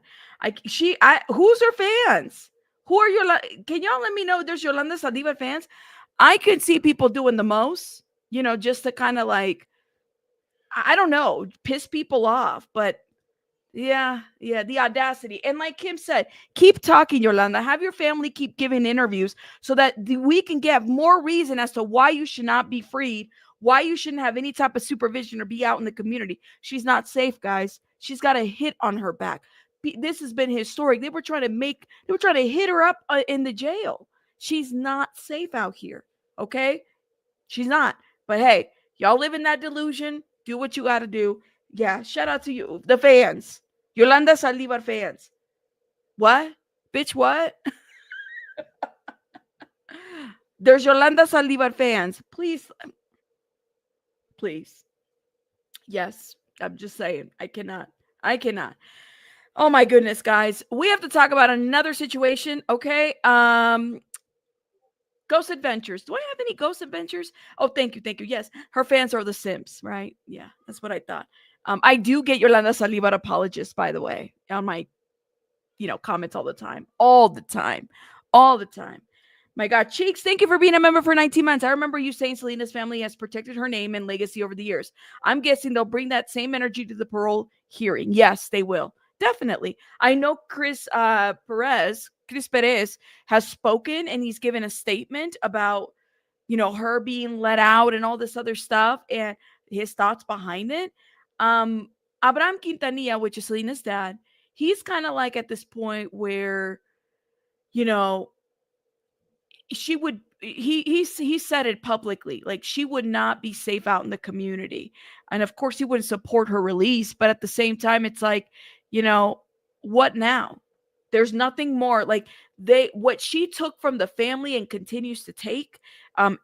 Who's her fans? Who are your? Can y'all let me know? There's Yolanda Saldivar fans. I could see people doing the most, just to kind of like, I don't know, piss people off. But yeah, the audacity. And like Kim said, keep talking, Yolanda. Have your family keep giving interviews so that we can get more reason as to why you should not be freed, why you shouldn't have any type of supervision or be out in the community. She's not safe, guys. She's got a hit on her back. This has been historic. They were trying to hit her up in the jail. She's not safe out here. Okay? She's not. But hey, y'all live in that delusion. Do what you got to do. Yeah, shout out to you, the fans. Yolanda Saldivar fans. What? Bitch, what? There's Yolanda Saldivar fans. Please. Yes, I'm just saying. I cannot. Oh my goodness, guys. We have to talk about another situation, okay? Ghost Adventures. Do I have any Ghost Adventures? Oh, thank you. Yes, her fans are the Sims, right? Yeah, that's what I thought. I do get Yolanda Saldivar apologists, by the way, on my, comments all the time. My God, Cheeks, thank you for being a member for 19 months. I remember you saying Selena's family has protected her name and legacy over the years. I'm guessing they'll bring that same energy to the parole hearing. Yes, they will. Definitely. I know Chris Perez has spoken, and he's given a statement about, her being let out and all this other stuff and his thoughts behind it. Abraham Quintanilla, which is Selena's dad, he's kind of like at this point where, she would he said it publicly, like she would not be safe out in the community, and of course he wouldn't support her release, but at the same time it's like, what now? There's nothing more. Like, what she took from the family and continues to take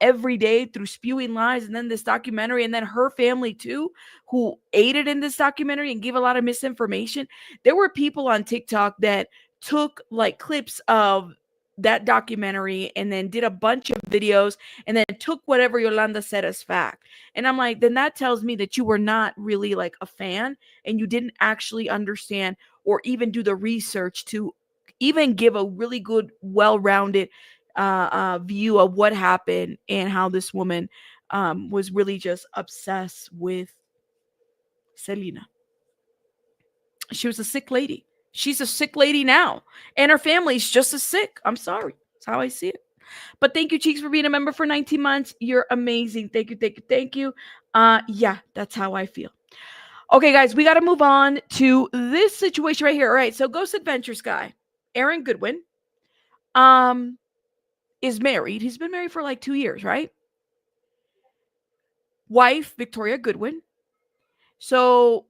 every day through spewing lies, and then this documentary, and then her family too, who aided in this documentary and gave a lot of misinformation. There were people on TikTok that took like clips of that documentary and then did a bunch of videos and then took whatever Yolanda said as fact. And I'm like, then that tells me that you were not really like a fan, and you didn't actually understand or even do the research to even give a really good, well-rounded view of what happened and how this woman was really just obsessed with Selena. She was a sick lady. She's a sick lady now, and her family's just as sick. I'm sorry. That's how I see it. But thank you, Cheeks, for being a member for 19 months. You're amazing. Thank you, thank you, thank you. Yeah, that's how I feel. Okay, guys, we got to move on to this situation right here. All right, so Ghost Adventures guy, Aaron Goodwin, is married. He's been married for like 2 years, right? Wife, Victoria Goodwin. So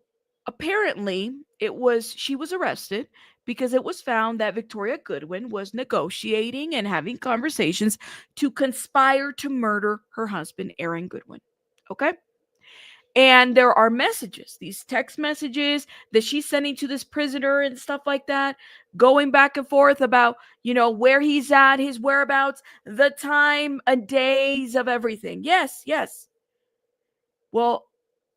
apparently she was arrested because it was found that Victoria Goodwin was negotiating and having conversations to conspire to murder her husband, Aaron Goodwin. Okay. And there are messages, these text messages that she's sending to this prisoner and stuff like that, going back and forth about, where he's at, his whereabouts, the time, days of everything. Yes, yes. Well,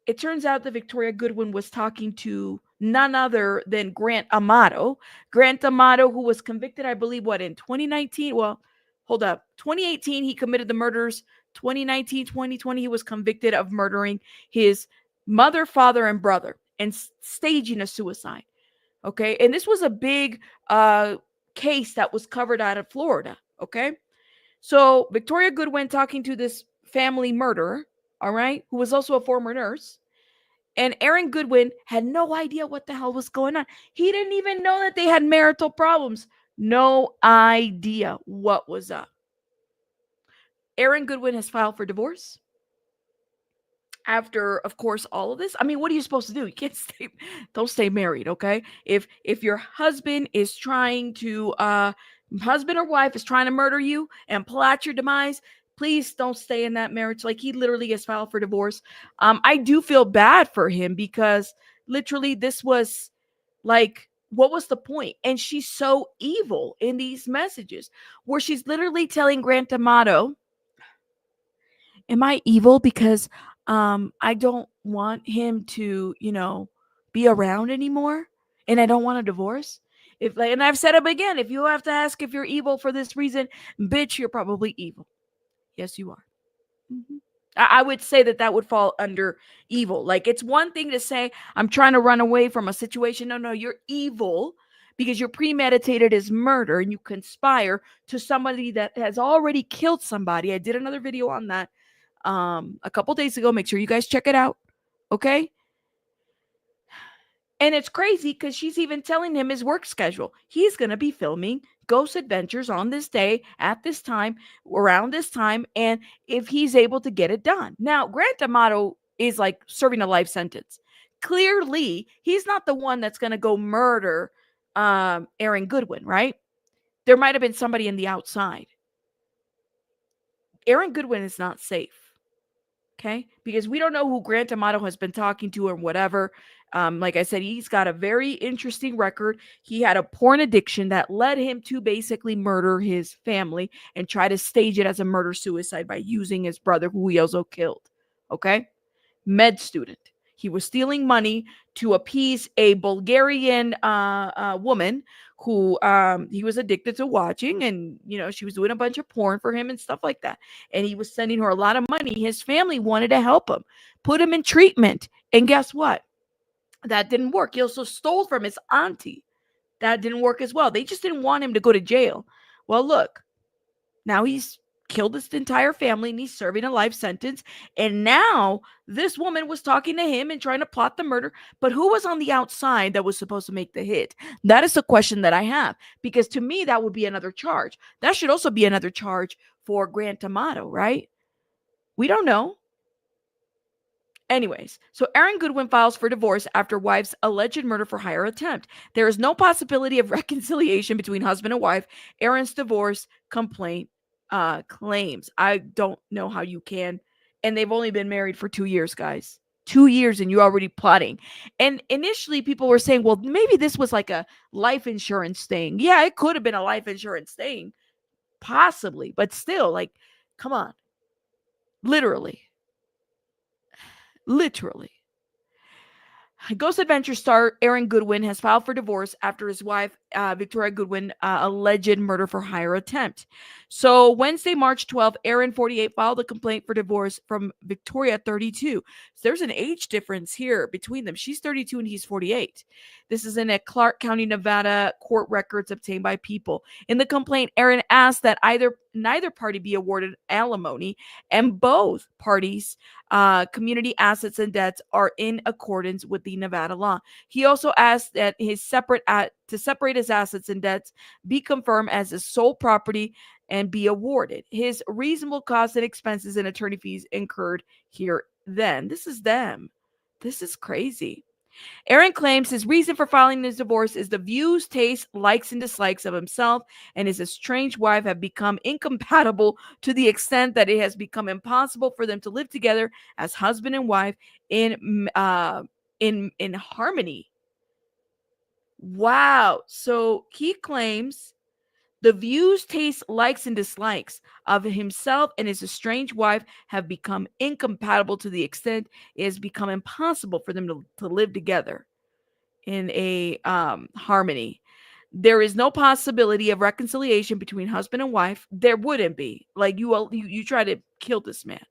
it turns out that Victoria Goodwin was talking to none other than Grant Amato. Grant Amato, who was convicted, I believe, in 2019? Well, hold up. 2018, he committed the murders. 2019, 2020, he was convicted of murdering his mother, father, and brother and staging a suicide. Okay. And this was a big case that was covered out of Florida. Okay. So Victoria Goodwin talking to this family murderer, all right, who was also a former nurse. And Aaron Goodwin had no idea what the hell was going on. He didn't even know that they had marital problems. No idea what was up. Aaron Goodwin has filed for divorce. After, of course, all of this. I mean, what are you supposed to do? You can't don't stay married, okay? If your husband is trying to, husband or wife is trying to murder you and plot your demise, please don't stay in that marriage. Like, he literally has filed for divorce. I do feel bad for him because literally this was like, what was the point? And she's so evil in these messages where she's literally telling Grant Amato, am I evil because I don't want him to, be around anymore, and I don't want a divorce? And I've said it again, if you have to ask if you're evil for this reason, bitch, you're probably evil. Yes, you are. Mm-hmm. I would say that would fall under evil. Like, it's one thing to say, I'm trying to run away from a situation. No, you're evil because you're premeditated as murder and you conspire to somebody that has already killed somebody. I did another video on that a couple days ago. Make sure you guys check it out. Okay. And it's crazy because she's even telling him his work schedule. He's going to be filming Ghost Adventures on this day, at this time, around this time, and if he's able to get it done. Now, Grant Amato is like serving a life sentence. Clearly, he's not the one that's going to go murder Aaron Goodwin, right? There might have been somebody in the outside. Aaron Goodwin is not safe. Okay, because we don't know who Grant Amato has been talking to or whatever. Like I said, he's got a very interesting record. He had a porn addiction that led him to basically murder his family and try to stage it as a murder-suicide by using his brother, who he also killed. Okay, med student. He was stealing money to appease a Bulgarian woman who he was addicted to watching, and she was doing a bunch of porn for him and stuff like that. And he was sending her a lot of money. His family wanted to help him, put him in treatment, and guess what? That didn't work. He also stole from his auntie. That didn't work as well. They just didn't want him to go to jail. Well, look, now he's killed his entire family and he's serving a life sentence. And now this woman was talking to him and trying to plot the murder. But who was on the outside that was supposed to make the hit? That is the question that I have. Because to me, that would be another charge. That should also be another charge for Grant Amato, right? We don't know. Anyways, so Aaron Goodwin files for divorce after wife's alleged murder for hire attempt. There is no possibility of reconciliation between husband and wife. Aaron's divorce complaint claims. I don't know how you can. And they've only been married for 2 years, guys. 2 years and you're already plotting. And initially people were saying, well, maybe this was like a life insurance thing. Yeah, it could have been a life insurance thing. Possibly. But still, like, come on. Literally. Ghost Adventure star Aaron Goodwin has filed for divorce after his wife, Victoria Goodwin, alleged murder for hire attempt. So Wednesday, March 12th, Aaron, 48, filed a complaint for divorce from Victoria, 32. So there's an age difference here between them. She's 32 and he's 48. This is in a Clark County, Nevada court records obtained by People. In the complaint, Aaron asked that neither party be awarded alimony and both parties' community assets and debts are in accordance with the Nevada law. He also asked that to separate his assets and debts be confirmed as his sole property and be awarded his reasonable costs and expenses and attorney fees incurred here then. This is them. This is crazy. Aaron claims his reason for filing his divorce is the views, tastes, likes, and dislikes of himself and his estranged wife have become incompatible to the extent that it has become impossible for them to live together as husband and wife in harmony. Wow. So he claims the views, tastes, likes, and dislikes of himself and his estranged wife have become incompatible to the extent it has become impossible for them to live together in a harmony. There is no possibility of reconciliation between husband and wife. There wouldn't be. Like you try to kill this man.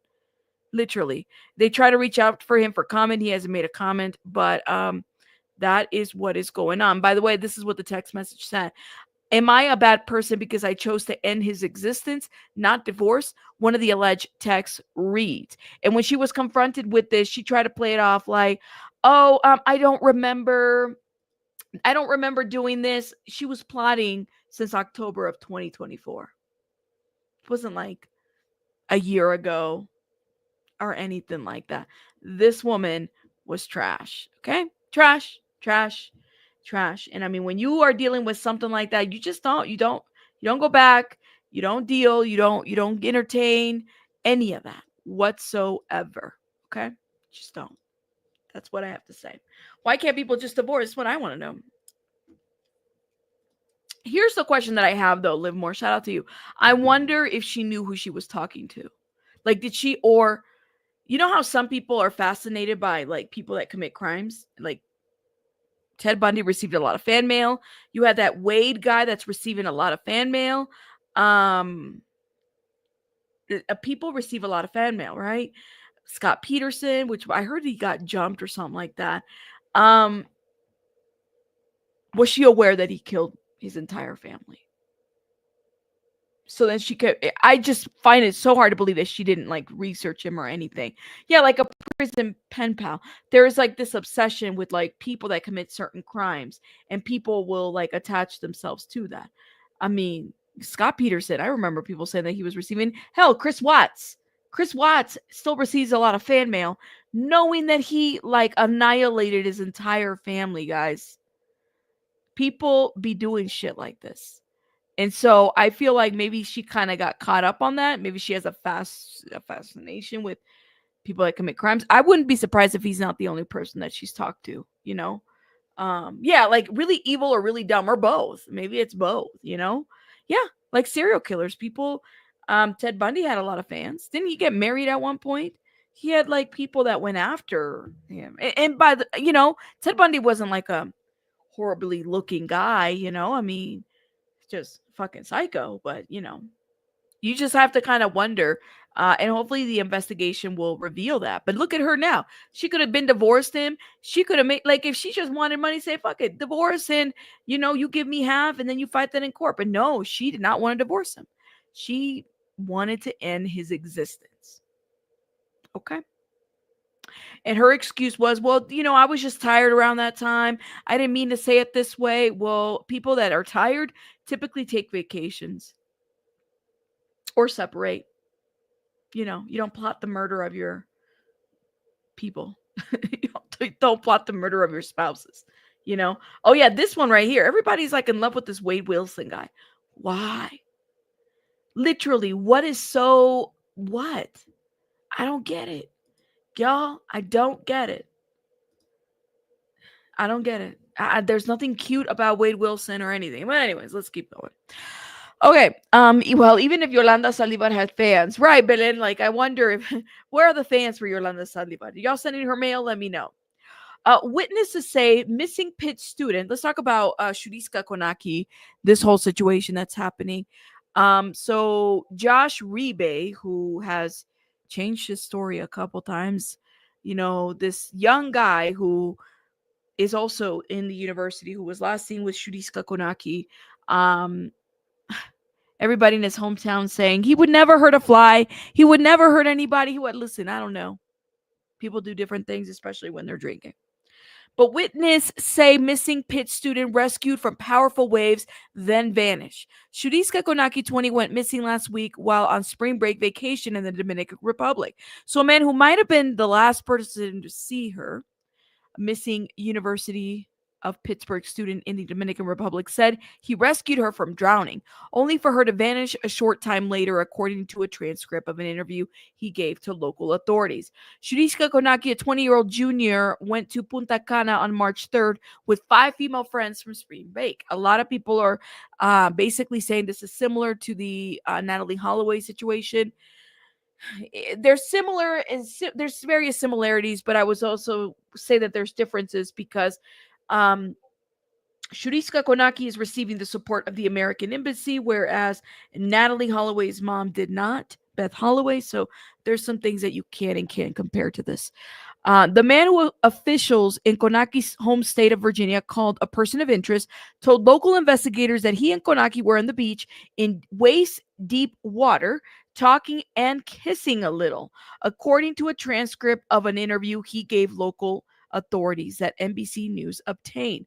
Literally. They try to reach out for him for comment. He hasn't made a comment, but that is what is going on. By the way, this is what the text message said. Am I a bad person because I chose to end his existence, not divorce? One of the alleged texts reads. And when she was confronted with this, she tried to play it off like, oh, I don't remember doing this. She was plotting since October of 2024. It wasn't like a year ago or anything like that. This woman was trash. Okay? Trash. And I mean, when you are dealing with something like that, you don't go back, you don't deal, you don't entertain any of that whatsoever. Okay? Just don't. That's what I have to say. Why can't people just divorce? That's what I want to know. Here's the question that I have though, Livmore, shout out to you. I wonder if she knew who she was talking to. Like, did she, or you know how some people are fascinated by like people that commit crimes? Like, Ted Bundy received a lot of fan mail. You had that Wade guy that's receiving a lot of fan mail. People receive a lot of fan mail, right? Scott Peterson, which I heard he got jumped or something like that. Was she aware that he killed his entire family? So then she could, I just find it so hard to believe that she didn't like research him or anything. Yeah, like a prison pen pal. There is like this obsession with like people that commit certain crimes and people will like attach themselves to that. I mean, Scott Peterson, I remember people saying that he was receiving, hell, Chris Watts still receives a lot of fan mail knowing that he like annihilated his entire family, guys. People be doing shit like this. And so I feel like maybe she kind of got caught up on that. Maybe she has a fascination with people that commit crimes. I wouldn't be surprised if he's not the only person that she's talked to, you know? Yeah, like really evil or really dumb or both. Maybe it's both, you know? Yeah, like serial killers. People, Ted Bundy had a lot of fans. Didn't he get married at one point? he had like people that went after him. And by the, Ted Bundy wasn't like a horribly looking guy, I mean, just fucking psycho, but you just have to kind of wonder. And hopefully the investigation will reveal that. But look at her now. She could have been divorced him. She could have made, like, if she just wanted money, say, fuck it, divorce, and, you give me half and then you fight that in court. But no, she did not want to divorce him. She wanted to end his existence. Okay. And her excuse was, well, I was just tired around that time. I didn't mean to say it this way. Well, people that are tired typically take vacations or separate. You don't plot the murder of your people. You don't plot the murder of your spouses. Oh yeah, this one right here. Everybody's like in love with this Wade Wilson guy. Why? Literally, what? I don't get it. Y'all, I don't get it. I don't get it. There's nothing cute about Wade Wilson or anything. But anyways, let's keep going. Okay. Well, even if Yolanda Saldivar had fans, right, Belen? Like, I wonder where are the fans for Yolanda Saldivar? Y'all sending her mail? Let me know. Witnesses say missing Pitt student. Let's talk about Sudiksha Konanki. This whole situation that's happening. So Josh Riibe, who has changed his story a couple times, this young guy who is also in the university, who was last seen with Sudiksha Konanki. Everybody in his hometown saying he would never hurt a fly. He would never hurt anybody. He would listen. I don't know. People do different things, especially when they're drinking. But witnesses say missing Pitt student rescued from powerful waves, then vanished. Sudiksha Konanki, 20, went missing last week while on spring break vacation in the Dominican Republic. So a man who might have been the last person to see her, a missing University of Pittsburgh student in the Dominican Republic, said he rescued her from drowning, only for her to vanish a short time later, according to a transcript of an interview he gave to local authorities. Sudiksha Konanki, a 20-year-old junior, went to Punta Cana on March 3rd with 5 female friends from spring break. A lot of people are basically saying this is similar to the Natalie Holloway situation. They're similar, and there's various similarities, but I would also say that there's differences because Sudiksha Konanki is receiving the support of the American Embassy, whereas Natalie Holloway's mom did not, Beth Holloway. So there's some things that you can and can't compare to this. The man who officials in Konanki's home state of Virginia called a person of interest told local investigators that he and Konanki were on the beach in waist-deep water, talking and kissing a little, according to a transcript of an interview he gave local authorities that NBC News obtained.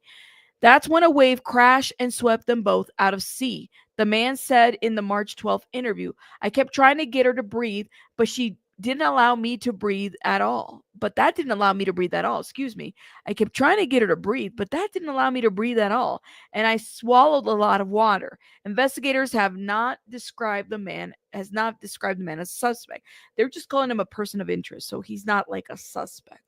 That's when a wave crashed and swept them both out of sea. The man said in the March 12th interview, I kept trying to get her to breathe, but she didn't allow me to breathe at all. Excuse me. I kept trying to get her to breathe, but that didn't allow me to breathe at all. And I swallowed a lot of water. Investigators have not described the man as a suspect. They're just calling him a person of interest. So he's not like a suspect.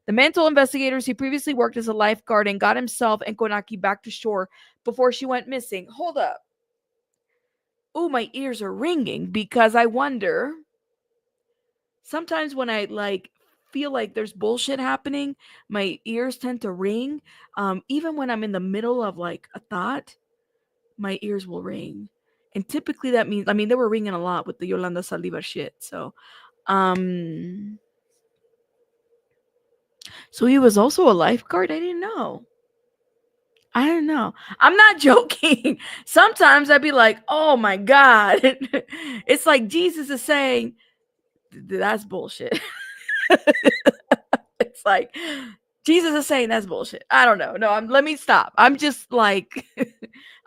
The man told investigators he previously worked as a lifeguard and got himself and Konanki back to shore before she went missing. Hold up. Oh, my ears are ringing because I wonder. Sometimes when I feel like there's bullshit happening, my ears tend to ring. Even when I'm in the middle of like a thought, my ears will ring. And typically that means, they were ringing a lot with the Yolanda Saldivar shit. So he was also a lifeguard? I didn't know. I'm not joking. Sometimes I'd be like, oh my God. It's like Jesus is saying, that's bullshit. It's like Jesus is saying that's bullshit. I don't know. No, let me stop. I'm just like,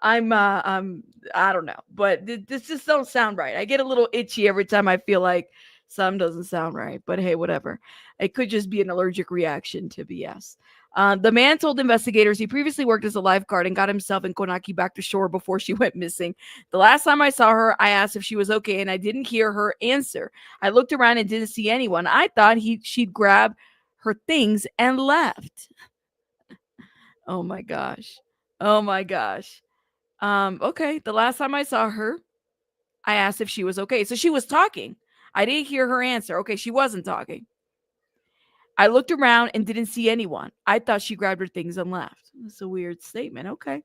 I don't know. But this just don't sound right. I get a little itchy every time I feel like something doesn't sound right. But hey, whatever. It could just be an allergic reaction to BS. The man told investigators he previously worked as a lifeguard and got himself and Konanki back to shore before she went missing. The last time I saw her, I asked if she was okay, and I didn't hear her answer. I looked around and didn't see anyone. I thought she'd grab her things and left. Oh my gosh. Okay. The last time I saw her, I asked if she was okay. So she was talking. I didn't hear her answer. Okay, she wasn't talking. I looked around and didn't see anyone. I thought she grabbed her things and left. That's a weird statement. Okay.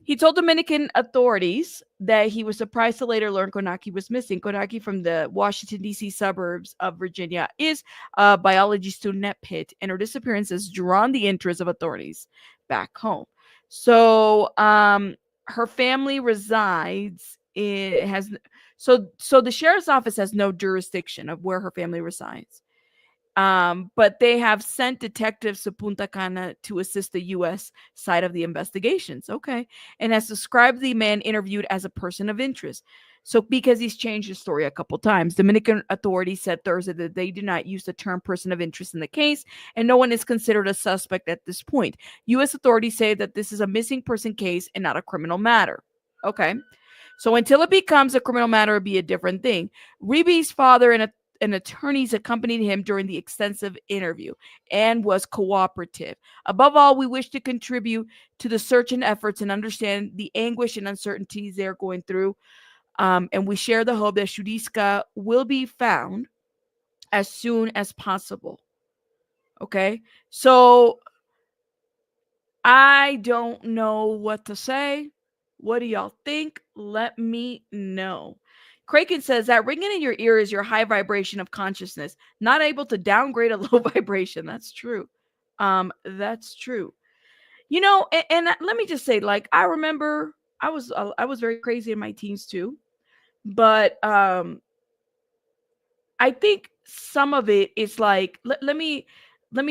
He told Dominican authorities that he was surprised to later learn Konanki was missing. Konanki, from the Washington, D.C. suburbs of Virginia, is a biology student at Pitt, and her disappearance has drawn the interest of authorities back home. So her family resides in has so the sheriff's office has no jurisdiction of where her family resides. But they have sent detectives to Punta Cana to assist the U.S. side of the investigations. Okay. And has described the man interviewed as a person of interest. So, because he's changed his story a couple times, Dominican authorities said Thursday that they do not use the term person of interest in the case, and no one is considered a suspect at this point. U.S. authorities say that this is a missing person case and not a criminal matter. Okay. So, until it becomes a criminal matter, it'll be a different thing. Riibe's father and attorneys accompanied him during the extensive interview and was cooperative. Above all, we wish to contribute to the search and efforts and understand the anguish and uncertainties they're going through. And we share the hope that Sudiksha will be found as soon as possible. Okay. So I don't know what to say. What do y'all think? Let me know. Kraken says that ringing in your ear is your high vibration of consciousness, not able to downgrade a low vibration. That's true. That's true. And let me just say, like, I remember I was very crazy in my teens too, but I think some of it is like, let me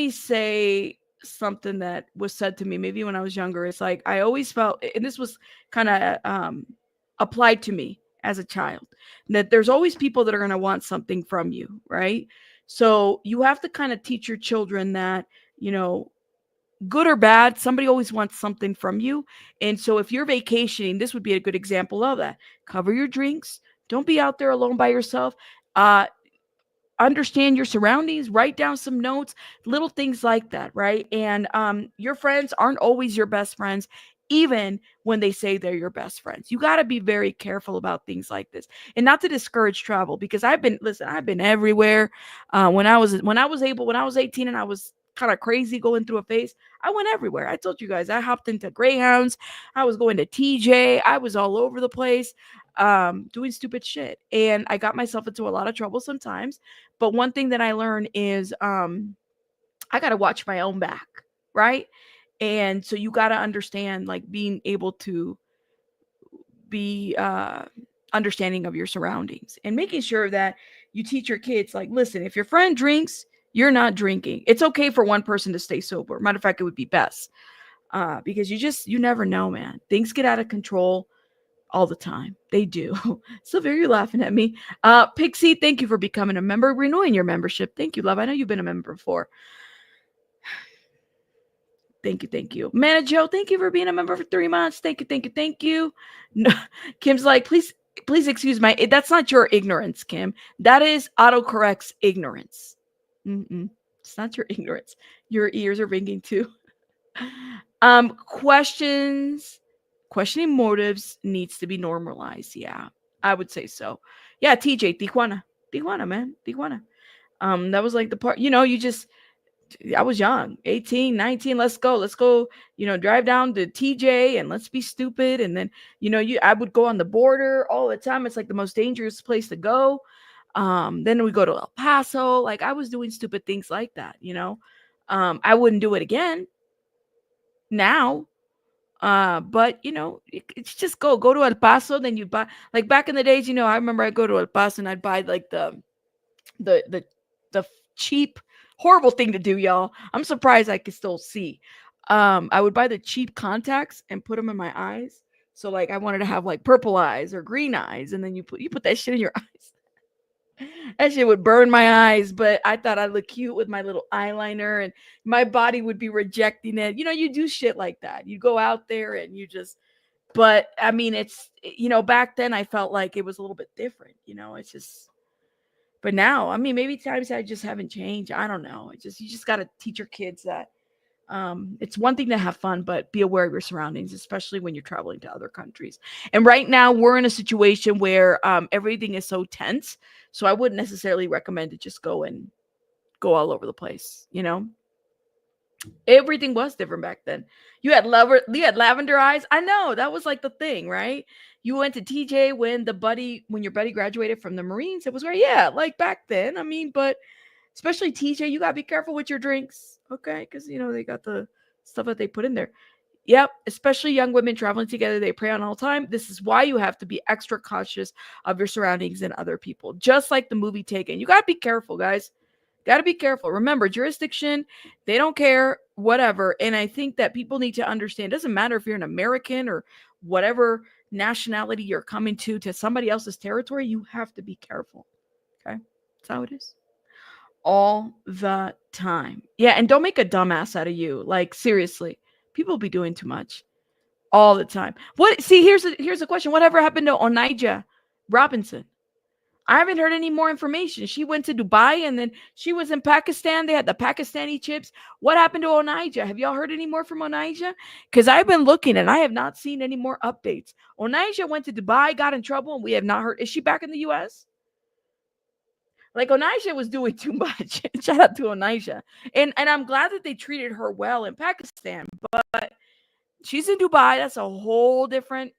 say something that was said to me maybe when I was younger. It's like I always felt, and this was kind of applied to me as a child, that there's always people that are going to want something from you, right? So you have to kind of teach your children that, good or bad, somebody always wants something from you. And so if you're vacationing, this would be a good example of that. Cover your drinks. Don't be out there alone by yourself. Understand your surroundings, write down some notes, little things like that, right? And your friends aren't always your best friends, even when they say they're your best friends. You got to be very careful about things like this, and not to discourage travel, because I've been everywhere. When I was 18 and I was kind of crazy going through a phase, I went everywhere. I told you guys, I hopped into Greyhounds, I was going to TJ, I was all over the place, doing stupid shit, and I got myself into a lot of trouble sometimes. But one thing that I learned is I got to watch my own back, right? And so you got to understand, like, being able to be understanding of your surroundings and making sure that you teach your kids, like, listen, if your friend drinks, you're not drinking. It's okay for one person to stay sober. Matter of fact, it would be best, because you never know, man. Things get out of control all the time. They do. Sylvia, you're laughing at me. Pixie, thank you for becoming a member, renewing your membership. Thank you, love. I know you've been a member before. Thank you. Mana Joe, thank you for being a member for 3 months. Thank you. No, Kim's like, please excuse that's not your ignorance, Kim. That is autocorrect's ignorance. It's not your ignorance. Your ears are ringing too. Questioning motives needs to be normalized. Yeah, I would say so. Yeah, TJ, Tijuana, man. Tijuana. That was like the part, I was young, 18, 19. Let's go, drive down to TJ and let's be stupid. And then, I would go on the border all the time. It's like the most dangerous place to go. Then we go to El Paso. Like, I was doing stupid things like that, I wouldn't do it again now. But it's just go to El Paso. Then you buy, like, back in the days, I remember I'd go to El Paso and I'd buy like the cheap, horrible thing to do, y'all. I'm surprised I could still see. I would buy the cheap contacts and put them in my eyes. So, like, I wanted to have like purple eyes or green eyes, and then you put that shit in your eyes. That shit would burn my eyes, but I thought I'd look cute with my little eyeliner, and my body would be rejecting it. You do shit like that. You go out there and but I mean, it's, back then I felt like it was a little bit different, it's just. But now, I mean, maybe times I just haven't changed. I don't know. You just got to teach your kids that it's one thing to have fun, but be aware of your surroundings, especially when you're traveling to other countries. And right now, we're in a situation where everything is so tense. So I wouldn't necessarily recommend to just go and go all over the place, you know? Everything was different back then. You had lavender eyes. I know that was like the thing, right? You went to TJ when your buddy graduated from the Marines. It was great, yeah, like back then. I mean, but especially TJ, you gotta be careful with your drinks, okay? Because they got the stuff that they put in there. Yep, especially young women traveling together, they prey on all the time. This is why you have to be extra cautious of your surroundings and other people. Just like the movie Taken, you gotta be careful, guys. Got to be careful. Remember, jurisdiction, they don't care, whatever. And I think that people need to understand, it doesn't matter if you're an American or whatever nationality you're coming to somebody else's territory, you have to be careful. Okay? That's how it is. All the time. Yeah, and don't make a dumbass out of you. Like, seriously. People be doing too much. All the time. Here's a question. Whatever happened to Onijah Robinson? I haven't heard any more information. She went to Dubai and then she was in Pakistan. They had the Pakistani chips. What happened to Onijah? Have y'all heard any more from Onijah? Because I've been looking and I have not seen any more updates. Onijah went to Dubai, got in trouble, and we have not heard. Is she back in the U.S.? Like, Onijah was doing too much. Shout out to Onijah. And I'm glad that they treated her well in Pakistan. But she's in Dubai. That's a whole different,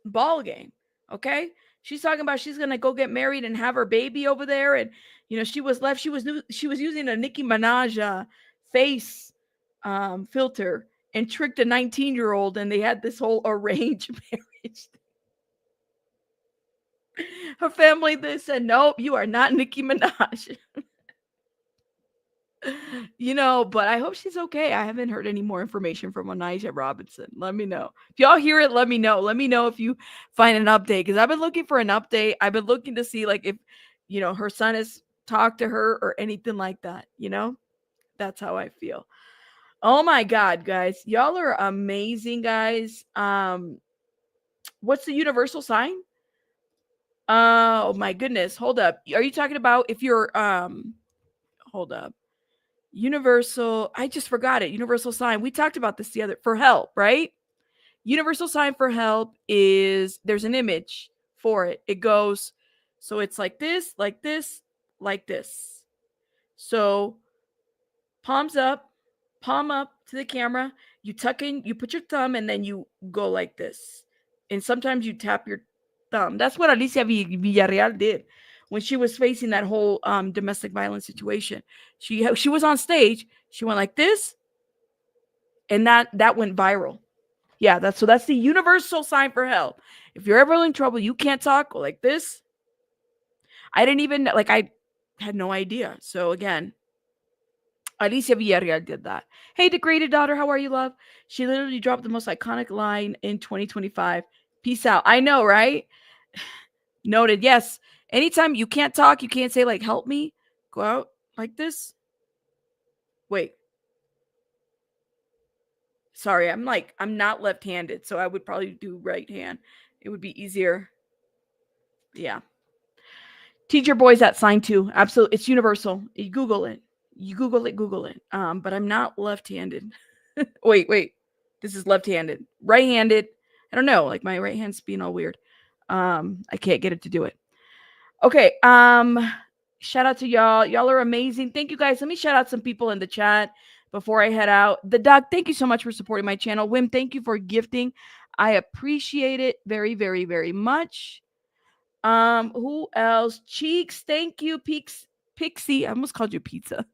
ball game. Okay? She's talking about she's going to go get married and have her baby over there. And, she was left. She was using a Nicki Minaj face filter and tricked a 19-year-old. And they had this whole arranged marriage. Her family, they said, nope, you are not Nicki Minaj. But I hope she's okay. I haven't heard any more information from Onijah Robinson. Let me know. If y'all hear it, let me know. Let me know if you find an update. Because I've been looking for an update. I've been looking to see like if, her son has talked to her or anything like that. That's how I feel. Oh my God, guys. Y'all are amazing, guys. What's the universal sign? Oh my goodness. Hold up. Are you talking about if you're hold up. Universal, I just forgot it. Universal sign. We talked about this the other for help, right? Universal sign for help is there's an image for it. It goes, so it's like this, like this, like this. So palms up, palm up to the camera. You tuck in, you put your thumb, and then you go like this. And sometimes you tap your thumb. That's what Alicia Villarreal did when she was facing that whole domestic violence situation. She was on stage. She went like this, and that went viral. Yeah, that's the universal sign for help. If you're ever in trouble, you can't talk, go like this. I had no idea. So again, Alicia Villarreal did that. Hey, degraded daughter, how are you, love? She literally dropped the most iconic line in 2025. Peace out. I know, right? Noted. Yes. Anytime you can't talk, you can't say like, help me, go out like this. Wait. Sorry, I'm not left-handed, so I would probably do right hand. It would be easier. Yeah. Teach your boys that sign too. Absolutely. It's universal. You Google it. Google it. But I'm not left-handed. wait. This is left-handed. Right-handed. I don't know. Like my right hand's being all weird. I can't get it to do it. Okay. Shout out to y'all. Y'all are amazing. Thank you guys. Let me shout out some people in the chat before I head out. The Doc, thank you so much for supporting my channel. Wim, thank you for gifting. I appreciate it very, very, very much. Who else? Cheeks, thank you. Pixie, I almost called you pizza.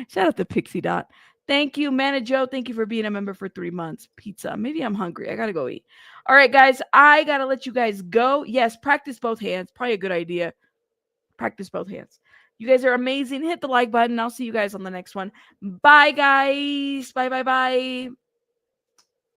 Shout out to Pixie Dot. Thank you, Manna Joe. Thank you for being a member for 3 months. Pizza. Maybe I'm hungry. I gotta go eat. All right, guys. I gotta let you guys go. Yes, practice both hands. Probably a good idea. Practice both hands. You guys are amazing. Hit the like button. I'll see you guys on the next one. Bye, guys. Bye.